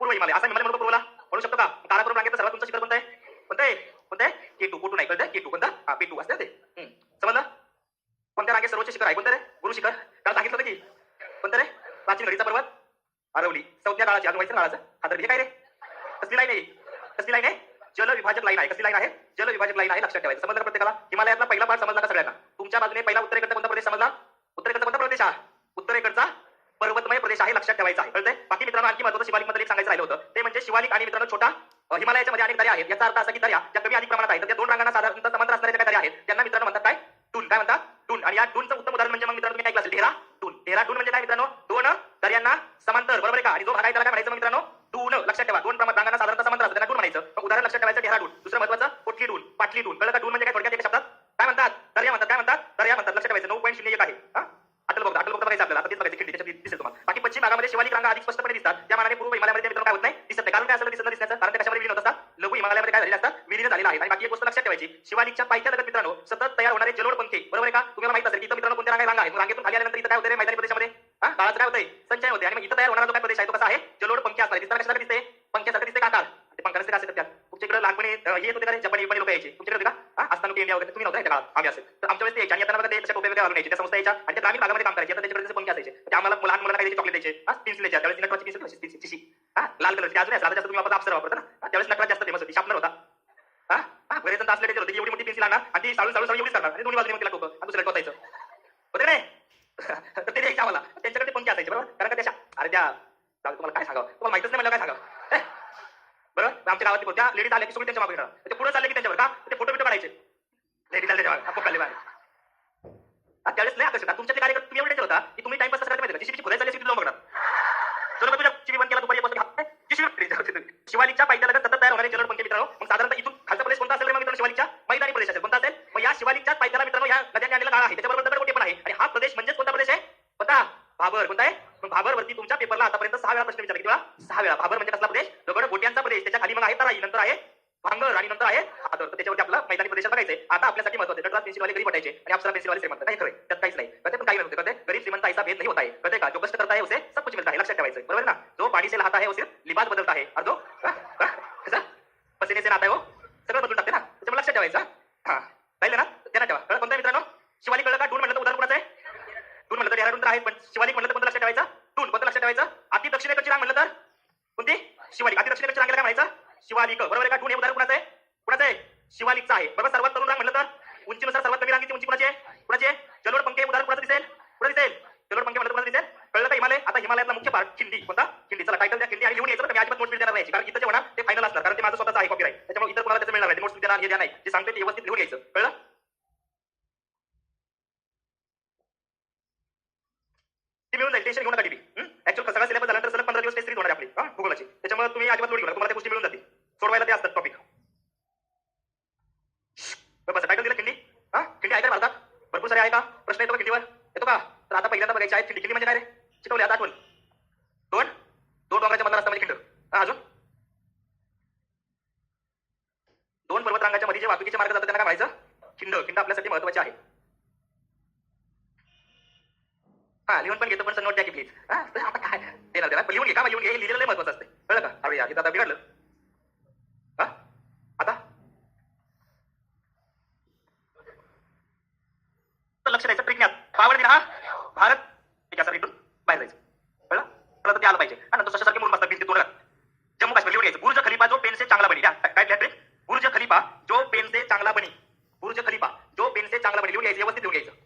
पूर्व हिमालय. असा हिमालय म्हणतो पूर्वला. म्हणू शकतो का? काराकोरम रांगेचं सर्वात उंच शिखर कोणतं आहे? कोणतं आहे? केटू. कोटू नाही कळतं. केटू. कोणता? पेटू असते ते. समजलं? कोणत्या रांगेत सर्वोच्च शिखर आहे? कोणतं रे? गुरु शिखर. काल सांगितलं होतं की कोणतं रे? प्राचीन घडीचा पर्वत अरवली. संज्ञा काळाची, अजून व्हायचं काळाचं. आता हे काय रे? कसली लाईन आहे? कसली लाईन आहे? जल विभाजक लाईन आहे. कसली लाईन आहे? जल विभाजक लाईन आहे. लक्षात ठेवायचं. समजलं का प्रत्येकाला? हिमालयातला पहिला पार्ट समजला का सगळ्यांना? तुमच्या बाजूने पहिला उत्तरेकडचा कोणता प्रदेश समजला? उत्तरेकडचा कोणता प्रदेश आहे? उत्तरेकडचा पर्वतमय प्रदेश आहे. लक्षात ठेवायचा आहे. कळतंय? बाकी मित्रांनो आणखी महत्त्वाचं शिवालिक मध्ये एक सांगायचं राहिलं होतं. ते म्हणजे शिवालिक आणि मित्रांनो छोटा हिमालयाच्या मध्ये अनेक दऱ्या आहेत. याचा अर्थ असा की दऱ्या ज्या कमी अधिक प्रमाणात आहेत त्या 2 रांगांना साधारणतः समांतर असणाऱ्या ज्या दऱ्या आहेत त्यांना मित्रांनो म्हणतात काय? डून. काय म्हणतात? डून. आणि या डूनचं उत्तम उदाहरण म्हणजे मग मित्रांनो तुम्ही काय ऐकलं असेल? डेहराडून. डेहराडून म्हणजे काय मित्रांनो? 2 दर्यांना समांतर. बरोबर आहे का? आणि जो भाग आहे त्याला काय म्हणायचं मित्रांनो? डून. लक्षात ठेवा. 2 रांगांना साधारणतः समांतर असतं त्यांना डून म्हणायचं. मग उदाहरण लक्षात ठेवायचं डेहराडून. दुसरं महत्त्वाचं पोटली डून, पाटली डून. कळलं का? डून म्हणजे काय? थोडक्यात एका शब्दात काय म्हणतात? दर्या म्हणतात. काय म्हणतात? दर्या म्हणतात. लक्षात ठेवायचं. 9.01 आहे. अटल बोगदा बघायचं आपल्याला. आता तेच बघायचं. खिंडी त्याच्यात दिसेल तुम्हाला. बाकी पश्चिम भागामध्ये शिवालिक रांगा अधिक स्पष्टपणे दिसतात. त्या मानाने पूर्व हिमालयामध्ये मित्रांनो काय होत नाही? दिसत नाही. कारण काय असलं दिसत दिसण्याचं? कारण त्या कशामध्ये विलीन होत असतात? लघु हिमालयामध्ये काय झालेलं असतात? विलीन झालेलं आहे. आणि बाकी एक गोष्ट लक्षात ठेवायची. शिवालिकच्या पायथ्यालगत मित्रांनो सतत तयार होणारे जलोड पंखे. बरोबर आहे का? तुम्हाला माहित असेल की इथं मित्रांनो कोणत्या रांगा आहेत? रांगेतून खाली आल्यानंतर इथं काय होतं रे? मैदानी प्रदेशामध्ये काळाचं काय होतंय? संचय होते. आणि मग इथं तयार होणारा जो काय प्रदेश आहे तो कसा आहे? जलोड पंखे असणार. दिसताना कशासारखं दिसते? पंख्यासारखं दिसते का आकार? ते पंख नसते का? असं करतात. तुमच्याकडे लहानपणी हे येत होते का रे? जपानी लोक यायचे. तुमच्याकडे होते का? असताना इंडिया वगैरे तुम्ही नव्हता त्या काळात. आम्ही असेल तर आमच्या वेळेस ते यायचे. आणि आता ते तशा टोप्या वगैरे घालून यायचे. त्या संस्था यायच्या आणि त्या ग्रामीण भागामध्ये काम करायचे. आता त्याच्याकडे पंखे असायचे. ते आम्हाला लहान मुलांना काही चॉकलेट द्यायचे. पेन्सिल द्यायच्या. त्यावेळेस नटराजची पेन्सिल शिशी लाल कलरची. अजून आहे. जास्त तुम्ही वापरता अप्सरा वापरता ना? त्यावेळेस नटराज जास्त फेमस होती. शार्पनर होता. बरेच जण असलेले होते. एवढी मोठी पेन्सिल आणणार आणि ती साळून एवढीच करणार आणि दोन्ही बाजूने मग तिला टोकं आणि दुसऱ्या टोचायचं. होते नाही? तर ते द्यायचं आम्हाला. त्यांच्याकडे ते पंखे असायचे. बरोबर? कारण का त्याच्या अरे त्या तुम्हाला काय सांगावं? तुम्हाला माहितच नाही मला काय सांगावं? बरोबर? आमच्या गावातली त्या लेडीज आल्या की सगळी त्यांच्या मागे येणार. ते पुढे चालले की त्यांच्यावर का? ते फोटो बिटो काढायचे. लेडीज आले त्याच्यावर. आपण काढले बाहेर. त्यावेळेस नाही आकर्षक. तुमच्यातले कार्यक्रम तुम्ही एवढे होता की तुम्ही टाइमपास करायला माहिती का? जीसीबीची खोदायला चालली लावून बघणार. चलो तुझ्या जीसीबी बंद केला दुपारी शिवालिकच्या पायथ्यालगत सतत तयार होणारे जलोड पंखे मित्रांनो. मग साधारणतः इथून खालचा प्रदेश कोणता असेल मित्रांनो? शिवालिकच्या मैदानी प्रदेश असेल. कोणता असेल? मग या शिवालिकच्या पायथ्याला मित्रांनो या नद्यांनी आणलेला गाळा आहे. त्याच्याबरोबर दगडगोटे पण आहे. आणि हा प्रदेश म्हणजेच कोणता प्रदेश आहे? कोणता? भाबर. कोणता आहे? मग भाबर वरती तुमच्या पेपरला आतापर्यंत 6 वेळा प्रश्न विचारले. किती वेळा? 6 वेळा. भाबर म्हणजे कसला प्रदेश? दगड गोट्यांचा प्रदेश. त्याच्या खाली मग आहे तराई, नंतर आहे भांगर आणि नंतर आहे आदर. तर त्याच्यावरती आपलं मैदानी प्रदेशात बघायचंय. आता आपल्यासाठी महत्त्वाचं नटराज पेन्सिलवाले गरीब वाटायचे आणि अप्सरा पेन्सिलवाले श्रीमंत. काही खरंय त्यात काहीच नाही. कळते? पण काही नव्हते. कळते? गरीब श्रीमंत ऐसा भेद नाही होता है. कळते का? जो कष्ट करता है उसे सब कुछ मिलता है. लक्षात ठेवायचं. बरोबर ना? जो पाणी से नहाता है वो सिर्फ लिबास बदलता है और जो पसीने से नहाता है वो सगळं बदलून टाकते ना. त्याच्यामुळे लक्षात ठेवायचं. राहिलं ना? त्यांना ठेवा. कळलं? कोणतं मित्रांनो? शिवालिक कळलं का? डून म्हणलं तर उदाहरण कोणाचं आहे? डून म्हणलं तर डेहराडून तर आहे. पण शिवालिक म्हणलं तर कोणतं लक्षात ठेवायचं? डून. कोणतं लक्षात ठेवायचं? अति दक्षिणेकडची रांग म्हणलं तर कोणती? शिवालिक. अति दक्षिणेकडची रांगेला काय म्हणायचं? शिवालिक. बरोबर आहे का? डून हे उदाहरण कोणाचं आहे? कोणाचं आहे? शिवालिकचं आहे. बरोबर? सर्वात तरुण रांग म्हणलं तर उंचीनुसार सर्वात कमी रांगेची उंची कोणाची आहे? कोणाची आहे? जलोड पंखे उदाहरण कोणाचं दिसेल? कोणाचं दिसेल? जलोड पंखे म्हणलं कोणाचं दिसेल? कळलं का? हिमालय. आता हिमालयातला मुख्य पार्ट खिंडी. कोणता? खिंडी. चला टायटल द्या खिंडी आणि लिहून यायचं. तर मी अजिबात नोट्स देणार नाही. कारण इथं जे होणार ते फायनल असणार. कारण ते माझं स्वतःचं आहे कॉपीराइट. त्याच्यामुळे इतर कोणाला त्याचं मिळणार नाही. नोट्स देणार हे द्या नाही. जे सांगते ते व्यवस्थित लिहून यायचं. कळलं? ती मिळून जाईल. टेन्शन घेऊ नका. टीबी ऍक्च्युअल सगळा सिलेबस झाल्यानंतर सलग 15 दिवस टेस्ट होणार आपली भूगोलाची. त्याच्यामुळे तुम्ही अजिबात लोड घेऊ नका. तुम्हाला त्या गोष्टी मिळून जातील. सोडवायला ते असतात टॉपिक. बस टायटल दिलं खिंडी. खिंडी आहे का भारतात? भरपूर सारे आहे का? प्रश्न येतो का खिंडीवर? येतो का? तर आता पहिल्यांदा बघायची आहे खिंडी. खिंडी म्हणजे काय रे? शिकवले आता आठवण. दोन डोंगराच्या मधला रस्ता म्हणजे खिंड. अजून 2 पर्वत रांगाच्या मध्ये जे वाहतुकीचे मार्ग जातात त्यांना काय म्हणायचं? खिंड. खिंड आपल्यासाठी महत्वाचे आहे. लिहून पण घेतो. पण नोट द्या की प्लीज. आता काय देणार त्याला? लिहून घे का? लिहून घे. लिहिलेलं महत्वाचं असते. कळलं का? अरे यार इथं आता बिघडलं. आता लक्ष द्यायचं. ट्रिक पावड दिला. भारत त्याच्यासाठी इथून बाहेर जायचं. कळलं? तर ते आलं पाहिजे. आणि नंतर सशासारखे म्हणून बसतात भिंती तोंडात. जम्मू काश्मीर लिहून घ्यायचं. बुर्ज खलिफा जो पेन से चांगला बनी. काय ट्रिक? बुर्ज खलिफा जो पेन से चांगला बनी. बुर्ज खलिफा जो पेन से चांगला बनी. लिहून घ्यायचं. व्यवस्थित लिहून घ्यायचं.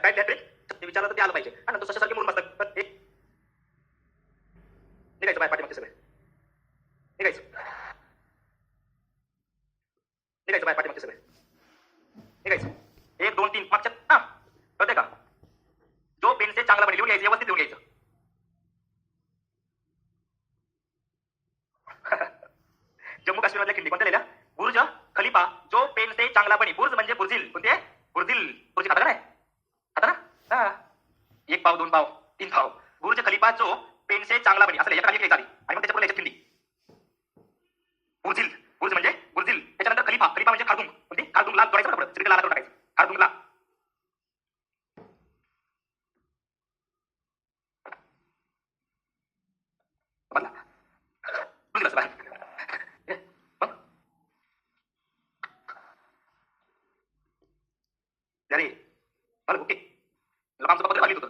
काय ट्रिक? विचारलं तर ते आलं पाहिजे. आणि नंतर सशासारखे म्हणून बसतात. पण एक निघायचं बाहेर पाठीमागचे सगळे. निघायचं. निघायचं बाहेर पाठीमागचे सगळे. निघायचं. 1, 2, 3 मागच्या हा कळतंय का? जो पेनसे चांगला बने लिहून घ्यायचं, व्यवस्थित लिहून घ्यायचं. जम्मू काश्मीरमधल्या खिंडी कोणत्या लिहिल्या? बुर्ज खलिफा जो पेनसे चांगला बनी. बुर्ज म्हणजे बुर्जिल. कोणते? बुर्जिल. बुर्ज खाता का नाही? खाता ना? हा. 1 पाव 2 पाव 3 पाव. बुर्ज खलिफा जो पेनसे चांगला बनी असं लिहायचं. खाली लिहायचं आधी आणि मग त्याच्यावर लिहायचं खिंडी. बुर्जिल. बुर्ज म्हणजे बुर्जिल. त्याच्यानंतर खलिफा. खलिफा म्हणजे खारदुंग. कोणती? खारदुंग लाल जोडायचं पुढे. सगळीकडे लाल करून टाकायचं. खारदुंग ला. बदला. बुर्जिल असं बाहेर. अरे मला ओके लोकांचं पत्र खाली होतं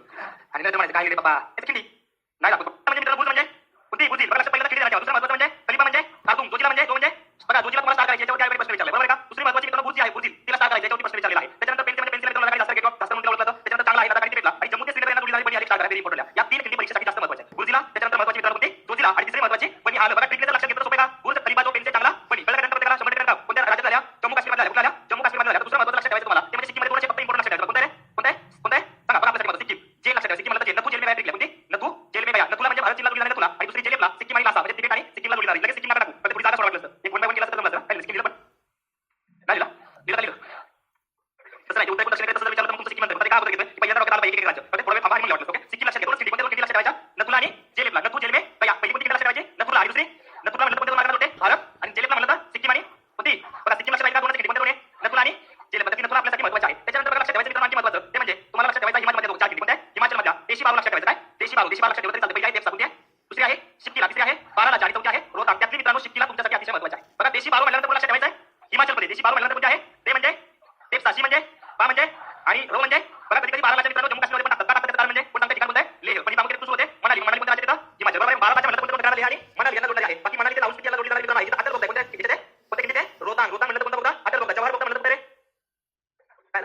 आणि नंतर म्हणायचं काय गेले बाबा याचं खिंडी नाही दाखवतो म्हणजे मित्रांनो बुर्ज म्हणजे कोणती बुर्जिल बघा लक्षात पहिल्यांदा खिंडी देण्यात. दुसरं महत्त्वाचं म्हणजे खलिफा म्हणजे खारदुंग. जोजिला म्हणजे जो म्हणजे बघा जोजिला तुम्हाला स्टार करायचे याच्यावरती आधी प्रश्न विचारला बरोबर का? दुसरी महत्त्वाची मित्रांनो बुर्जी आहे. बुर्जिल तिला स्टार करायचे याच्यावरती प्रश्न विचारलेला आहे. त्याच्यानंतर पेन्सिल म्हणजे पेन्सिल तुम्हाला जास्त गेट जास्त म्हणून ओळखलं. त्याच्यानंतर चांगला आहे आता काही भेटला आणि जम्मू ते श्रीनगर यांना जोडलेला बनी आली स्टार करा. Very important. या 3 खिंडी परीक्षेसाठी जास्त महत्त्वाचे. बुर्जीला त्याच्यानंतर महत्त्वाची मित्रांनो कोणती? जोजिला आणि तिसरी महत्त्वाची बनी हाल. बघा ट्रिकने लक्षात घेतलं सोपे का? बुर्ज खलिफा जो पेनसे चांगला बनी कळलं का? त्याला 100% का कोणत्या राज्यात झाल्या? जम्मू काश्मीर मध्ये झाल्या. जम्मू काश्मीर मध्ये झाल्या. दुसरं महत्त्वाचं लक्षात ठेवायचं तुम्हाला ते म्हणजे सिक्कीम मध्ये थोडेसे फक्त इम्पॉर्टंट लक्षात ठेवायचं. कोणतं आहे? कोणतं आहे? सांगा बघा आपल्यासाठी सिक्कीम. जेल लक्षात ठेवा. सिक्कीम म्हणजे नथू जेल में गया ट्रिक कोणती? नथू जेल में गया. नथुला म्हणजे भारत जिल्हा जोडलेला नथुला आणि दुसरी जेलेपला सिक्कीम आणि लासा म्हणजे तिबेट आणि सिक्कीमला जोडलेला. लगेच सिक्कीमला टाकू. पण पुढे जागा सोडा वाटलं एक 1 by 1 केला तर जमलं असतं. सिक्कीम दिलं पण नाही दिला. दिलं का लिहिलं? तसं नाही. उत्तर कोण लक्षात तसं विचारलं तर मग सिक्कीम म्हणतात. ते काय होतं घेतलं? पहिल्यांदा डोक्यात आलं पाहिजे एक राज्य. पण पुढे थांबा आणि वाटलं. ओके सिक्कीम लक्षात घेतो. सिक्कीम कोणत्या लक्षात ठेवायचा? नथुला आणि जेलेपला. नथू जेल में गया. पहिली कोणती लक्षात ठेवायची? नथुला आणि दुसरी नथुला म्हणलं कोणत्या मार्गाने होते? भारत आणि जेलेपला म्हणलं तर सिक्कीम आणि कोणती? बघा सिक्कीम लक्षात ठेवायचा. दोन खिंडी कोणत्या दोन? नथुला आणि जेलेपला. नथुला आपल्यासाठी महत्त्वाचे आहे. त्याच्यानंतर बघा लक्षात ठेवायचं मित्रांनो आणखी महत्त्वाचं ते म्हणजे तुम्हाला लक्षात ठेवायचा हिमाचल मध्ये 4 खिंडी कोणत्या? हिमाचल मधल्या देशी बारू लक्षात ठेवायचं. काय देशी बारू? देशी बारू लक्षात ठेवलं तरी चालतं. पहिली आहे देवसा कोणती आहे? दुसरी आहे शिक्कीला. तिसरी आहे बाराला. आणि चौथी आहे रोहतांग. त्यातली मित्रांनो शिक्कीला तुमच्यासाठी अतिशय महत्त्वाचे आहे. बघा देशी बारू म्हणल्यानंतर लक्षात ठेवायचं आहे हिमाचल मध्ये. देशी बारू म्हणल्यानंतर कोणती आहे? ते म्हणजे देवसा. शी म्हणजे बा म्हणजे आणि रो म्हणजे बघा कधी कधी बाराला मित्रांनो जम्मू काश्मीर मध्ये पण टाकतात. टाकतात म्हणजे कोणतं ठिकाण कोणतं आहे? लेह. पण ही बाबू होते मनाली. मनाली कोणत्या राज्यात येतं? हिमाचल. बरोबर. बाराला म्हणलं कोणतं ठिकाण लेह आणि मनाली यांना जोडलेलं आहे. बाकी मनाली ते लाऊड स्पीकरला जोडलेलं आहे. मित्रांनो आता कोणत्या खिंडी ते कोणत्या खिंडी ते? रोहतांग. रोहतांग म्हणलं कोणतं कोणतं? आता रोहतांग. जवाहर कोणतं म्हणलं कोणतं रे? काय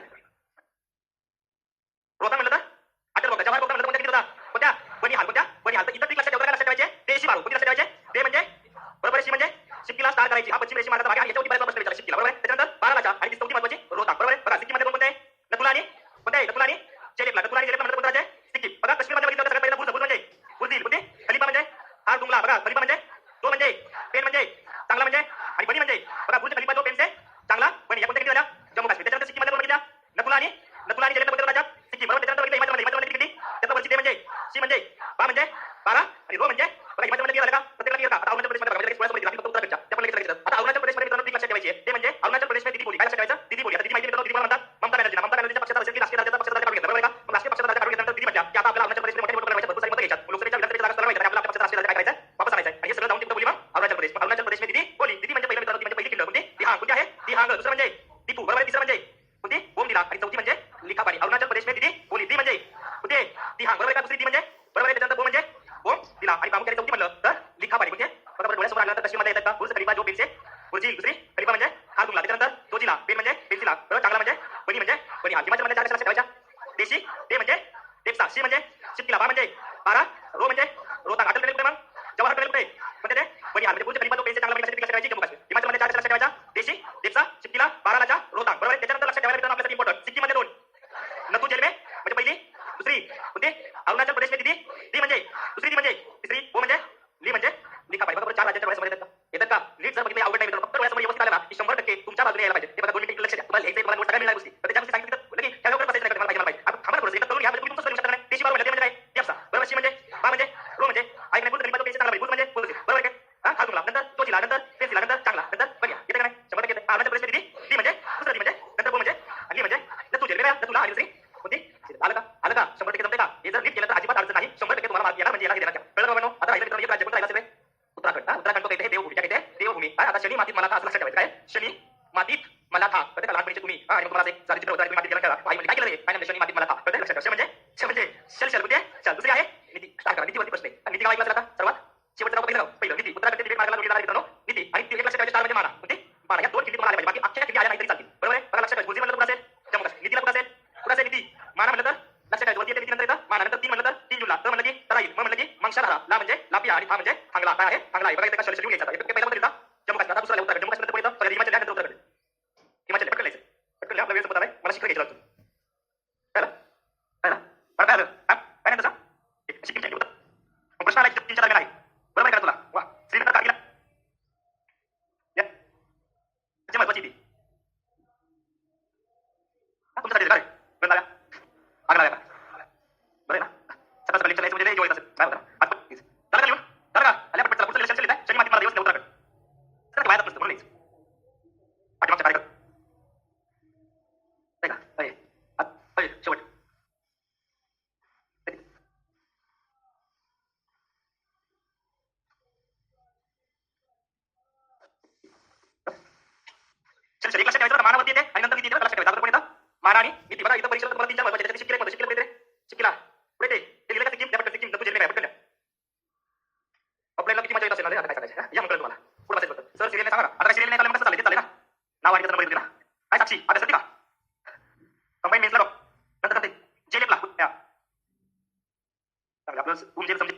रोहतांग म्हणलं तर आता रोहतांग. जवाहर कोणतं म्हणलं कोणत्या खिंडी होता? कोणत्या? बनी हाल. कोणत्या? बनी हाल. तर इथं ट्रिक लक्षात ठेवलं. लक्षात ठेवायचे देशी बारू. कोणती लक्षात ठेवायचे? ते म्हणजे बरोबर. शी म्हणजे शिक्कीला स्टार करायची. हा पश्चिम रेशीम मार्गाचा भाग आहे. याच्यावरती बरेच प्रश्न विचारले शिक्कीला. बरोबर. त्याच्यानंतर बारालाच्या आणि चौथी महत्त्वाची रोहतांग. बरोबर. बघा सिक्कीम मध्ये कोणते? नथुला आणि कोणते आहे? नथुला आणि जेलेपला. नथुला आणि जेलेपला म्हणलं कोणतं राज्य? सिक्कीम. बघा काश्मीरमध्ये बघितलं सगळ्यात पहिला बुर्ज. बुर्ज म्हणजे बुर्जिल. कोणते? खलिफा म्हणजे खारदुंगला. बघा खलिफा म्हणजे तो म्हणजे पेन म्हणजे चांगला म्हणजे आणि बनी म्हणजे बघा बुर्ज खलिफा जो पेनसे चांगला बनी. या कोणत्या किती झाल्या? जम्मू काश्मीर. त्याच्यानंतर सिक्कीम मध्ये बघितल्या नथुला आणि जेलेपला कोणत्या राज्यात? सिक्कीम. बरोबर. त्याच्यानंतर बघितलं हिमाचल मध्ये. हिमाचल मध्ये किती? त्याचं वरची ते म्हणजे शी म्हणजे बा म्हणजे बारा आणि रो म्हणजे बघा हिमाचल मध्ये झालं का? प्रत्येकाला क्लिअर का? आता अरुणाचल प्रदेश मध्ये बघा लगेच सोळा फक्त उत्तराखंडच्या त्या पण लगेच लक्षात. आता अरुणाचल प्रदेश मध्ये मित्रांनो ट्रिक लक्षात ठेवायची आहे. ते म्हणजे अरुणाचल प्रदेश मध्ये दिदी बोली. काय लक्षात ठेवायचं? दिदी बोली. आता दिदी माहिती मित्रांनो दिदी म्हणतात ममता बॅनर्जी. ममता बॅनर्जीच्या पक्षाचा असेल की राष्ट्रीय राज्याचा पक्षाचा काढून घेतला. बरोबर का? मग राष्ट्रीय पक्षाचा काढून घेतल्यानंतर दिदी म्हटल्या की आता आपल्याला अरुणाचल प्रदेश मध्ये मोठे मोठे भरपूर सारी मतं घ्यायच्यात. लोकसभेच्या विधानसभेच्या जागा सर्व आपल्या पक्षाचा राष्ट्रीय राज्य काय करायचं? वापस आणायचं. आणि हे सगळं जाऊन तिथं बोली मग अरुणाचल प्रदेश. मग अरुणाचल प्रदेश मध्ये दिदी बोली. दिदी म्हणजे पहिलं मित्रांनो ती म्हणजे पहिली खिंड कोणती? दिहांग. कोणती आहे? दिहांग. दुसरं म्हणजे दीपू. बरोबर. तिसरं म्हणजे कोणती? बोम दिला. आणि चौथी म्हणजे लिखापाणी. अरुणाचल प्रदेश मध्ये दिदी बोली. दी म्हणजे कोणती? दिहांग. बरोबर का? दुसरी दी म्हणजे बरोबर. त्याच्यानंतर बोम म्हणजे बोम दिला आणि प्रामुख्याने चौथी म्हणलं तर लिखापाणी. म्हणजे बरोबर. डोळ्यासमोर आलं तर काश्मीरमध्ये येतात का? बुर्ज खलिफा जो पेनसे बुर्जिल. दुसरी खलिफा म्हणजे खारदुंगला. त्याच्यानंतर जोजिला. पेन म्हणजे पेन्सिला. बरोबर. चांगला म्हणजे बनी म्हणजे बनी हाल. हिमाचल मध्ये 4 लक्षात ठेवायच्या. देशी ते म्हणजे देवसा. शी म्हणजे शिक्कीला. बा म्हणजे बारा. रो म्हणजे रोहतांग. अटल टनेल कुठे? मग जवाहर टनेल कुठे? म्हणजे ते बनी हाल. म्हणजे बुर्ज खलिफा जो पेनसे चांगला बनी लक्षात ठेवायची. जम्मू काश्मीर. हिमाचल मध्ये 4 लक्षात ठेवायच्या. देशी देवसा शिक्कीला बारालाच्या रोहतांग. बरोबर. त्याच्यानंतर लक्षात ठेवायला मित्रांनो आपल्यासाठी इम्पॉर्टंट सिक्कीम मध्ये 2 नथू जेल में म्हणजे पहिली. दुसरी कोणती? अरुणाचल प्रदेश मध्ये दी म्हणजे दुसरी दी म्हणजे तिसरी वो म्हणजे ली म्हणजे लिखापाणी. बरोबर. 4 राज्यांच्या डोळ्यासमोर येतात का? नीट जर बघितलं अवघड नाही मित्रांनो. फक्त डोळ्यासमोर व्यवस्थित आलं ना की 100% तुमच्या बाजूने यायला पाहिजे. ते बघा 2 मिनिटं लक्ष द्या. तुम्हाला लिहायचं तुम्हाला नोट सगळ्या मिळणार गोष्टी. तर त्याच्या गोष्टी सांगितलं तर लगेच त्या लवकर बसायचं नाही. तुम्हाला पाहिजे. आता थांबा थोडंसं. एकदा करून घ्या. म्हणजे तुम्ही तुमचं करू शकता. देशी बारू म्हणजे ते म्हणजे काय? देवसा. बरोबर. शी म्हणजे बा म्हणजे रो म्हणजे ऐक नाही. बुर्ज खलिफा जो पेनसे चांगला म्हणजे बुर्ज म्हणजे बरोबर काय? हा खारदुंगला. नंतर जोजिला. नंतर पेन्सिला. नंतर चांगला. नंतर बनिया. येते का नाही? 100% येते. अरुणाचल प्रदेश मध्ये दी म्हणजे दुसरं दी म्हणजे नंतर बो म्हणजे ली म्हणजे नथू जेल में नथुला आणि दुसरी कोणती? आलं का? आलं का? 100% जमते का? हे जर नीट केलं तर अजिबात अडचण नाही. 100% तुम्हाला मार्क येणार म्हणजे याला देणार. कळलं का बाबांनो? आता राहिलं मित्रांनो एक राज्य कोणतं राहिलं सगळे? उत्तराखंड. उत्तराखंड तो देवभूमी. काय कहते? देवभूमी. आता शनी मातीत मला था असं लक्षात ठेवायचं. काय? शनी मातीत मला था. कळते का? लहानपणीचे तुम्ही आणि मग तुम्हाला एक साधे चित्र होतं. तुम्ही मातीत गेला करा. आई म्हणजे काय केलं रे? काय शनी मातीत मला था. कळते? लक्षात ठेवा. म्हणजे शल कोणती? चल. दुसरी आहे नीती. स्टार्ट करा. नीतीवरती प्रश्न आहे. नीती गाव ऐकलं आता सर्वात शेवटचं नाव पहिलं नीती. उत्तराखंड तिबेट मार्गाला जोडलेला आहे मित्रांनो नीती. आणि एक लक्षात ठेवायचे 4 म्हणजे माना. कोणती? माना. या 2 खिंडी तुम्हाला आल्या पाहिजे. बाकी अख्ख्या खिंडी आल्या नाही तरी चालतील. बरोबर आहे. बघा लक्षात ठेवा. बुर्जी म्हणलं तर कुठं असेल? जम्मू काश्मीर. नीतीला कुठं असेल? कुठं असेल नीती? माना म्हणलं तर लक्षात ठेवायचं. वरती येते नीती. नंतर 3 म्हणलं तर 3 जूनला, त म्हणलं की तराई, म म्हणलं की मंगशाधारा, ला म्हणजे लापिया आणि हा म्हणजे हांगला. काय आहे? हांगला आहे. बघा इथे कशा लिहून घ्यायचा. पहिला मध्ये लिहिला जम्मू काश्मीर, आता दुसरा उत्तराखंड. जम्मू काश्मीर पुढे येतं हिमाचल, नंतर उत्तराखंड. हिमाचल पटकन लिहायचं. पटकन लिहा, आपला वेळ संपत आलाय. मला शिकलं घ्यायचं लागतं. कळलं? कळलं? बरं काय झालं? काय नाही तसं? सिक्कीमच्या उत्तर. मग प्रश्न आला 3-4 दरम्यान आहे. बरोबर आहे का तुला? वा. श्रीनगर कारगिल. या. त्याची महत्वाची ती. तुमच्यासाठी काय? बंद आल्या. आग लागला. बरं आहे ना? सकाळ सकाळी लेक्चर म्हणजे लय enjoy येत असेल. काय होतं? आज पण तेच. झालं का लिहून? झालं का? आल्या पटपट चला. पुढचं लेक्चर लिहित आहे. शनी माती मला दिवस उत्तराखंड. सर वायात नसतं म्हणून लिहायचं. पाठीमागच्या कार्यक्रम. नाही का? अय, शेवट. चल एक लक्षात ठेवायचं, मानावरती येते आणि नंतर किती येते लक्षात ठेवायचं. अगोदर कोण येतं? माना आणि नीती. बघा इथं परीक्षेला तुम्हाला 3-4 महत्वाचे त्याच्यात शिक्केला शिक्केला पुढे शिक्केला पुढे ते लिहिलं का सिक्कीम, त्या पटकन सिक्कीम नंतर काय पटकन ऑफलाईनला किती मजा येत असेल ना रे, आता काय सांगायचं. या मग तुम्हाला पुढे बसायचं फक्त. सर सिरियल सांगा ना, आता काय सिरियल नाही चाललं, मग कसं चालेल? ते चालेल ना, नाव आणि त्याचा नंबर दिला. काय साक्षी आता सत्ती का कंबाईन मेन्सला नंतर करते जेलेपला आपलं जेल समजे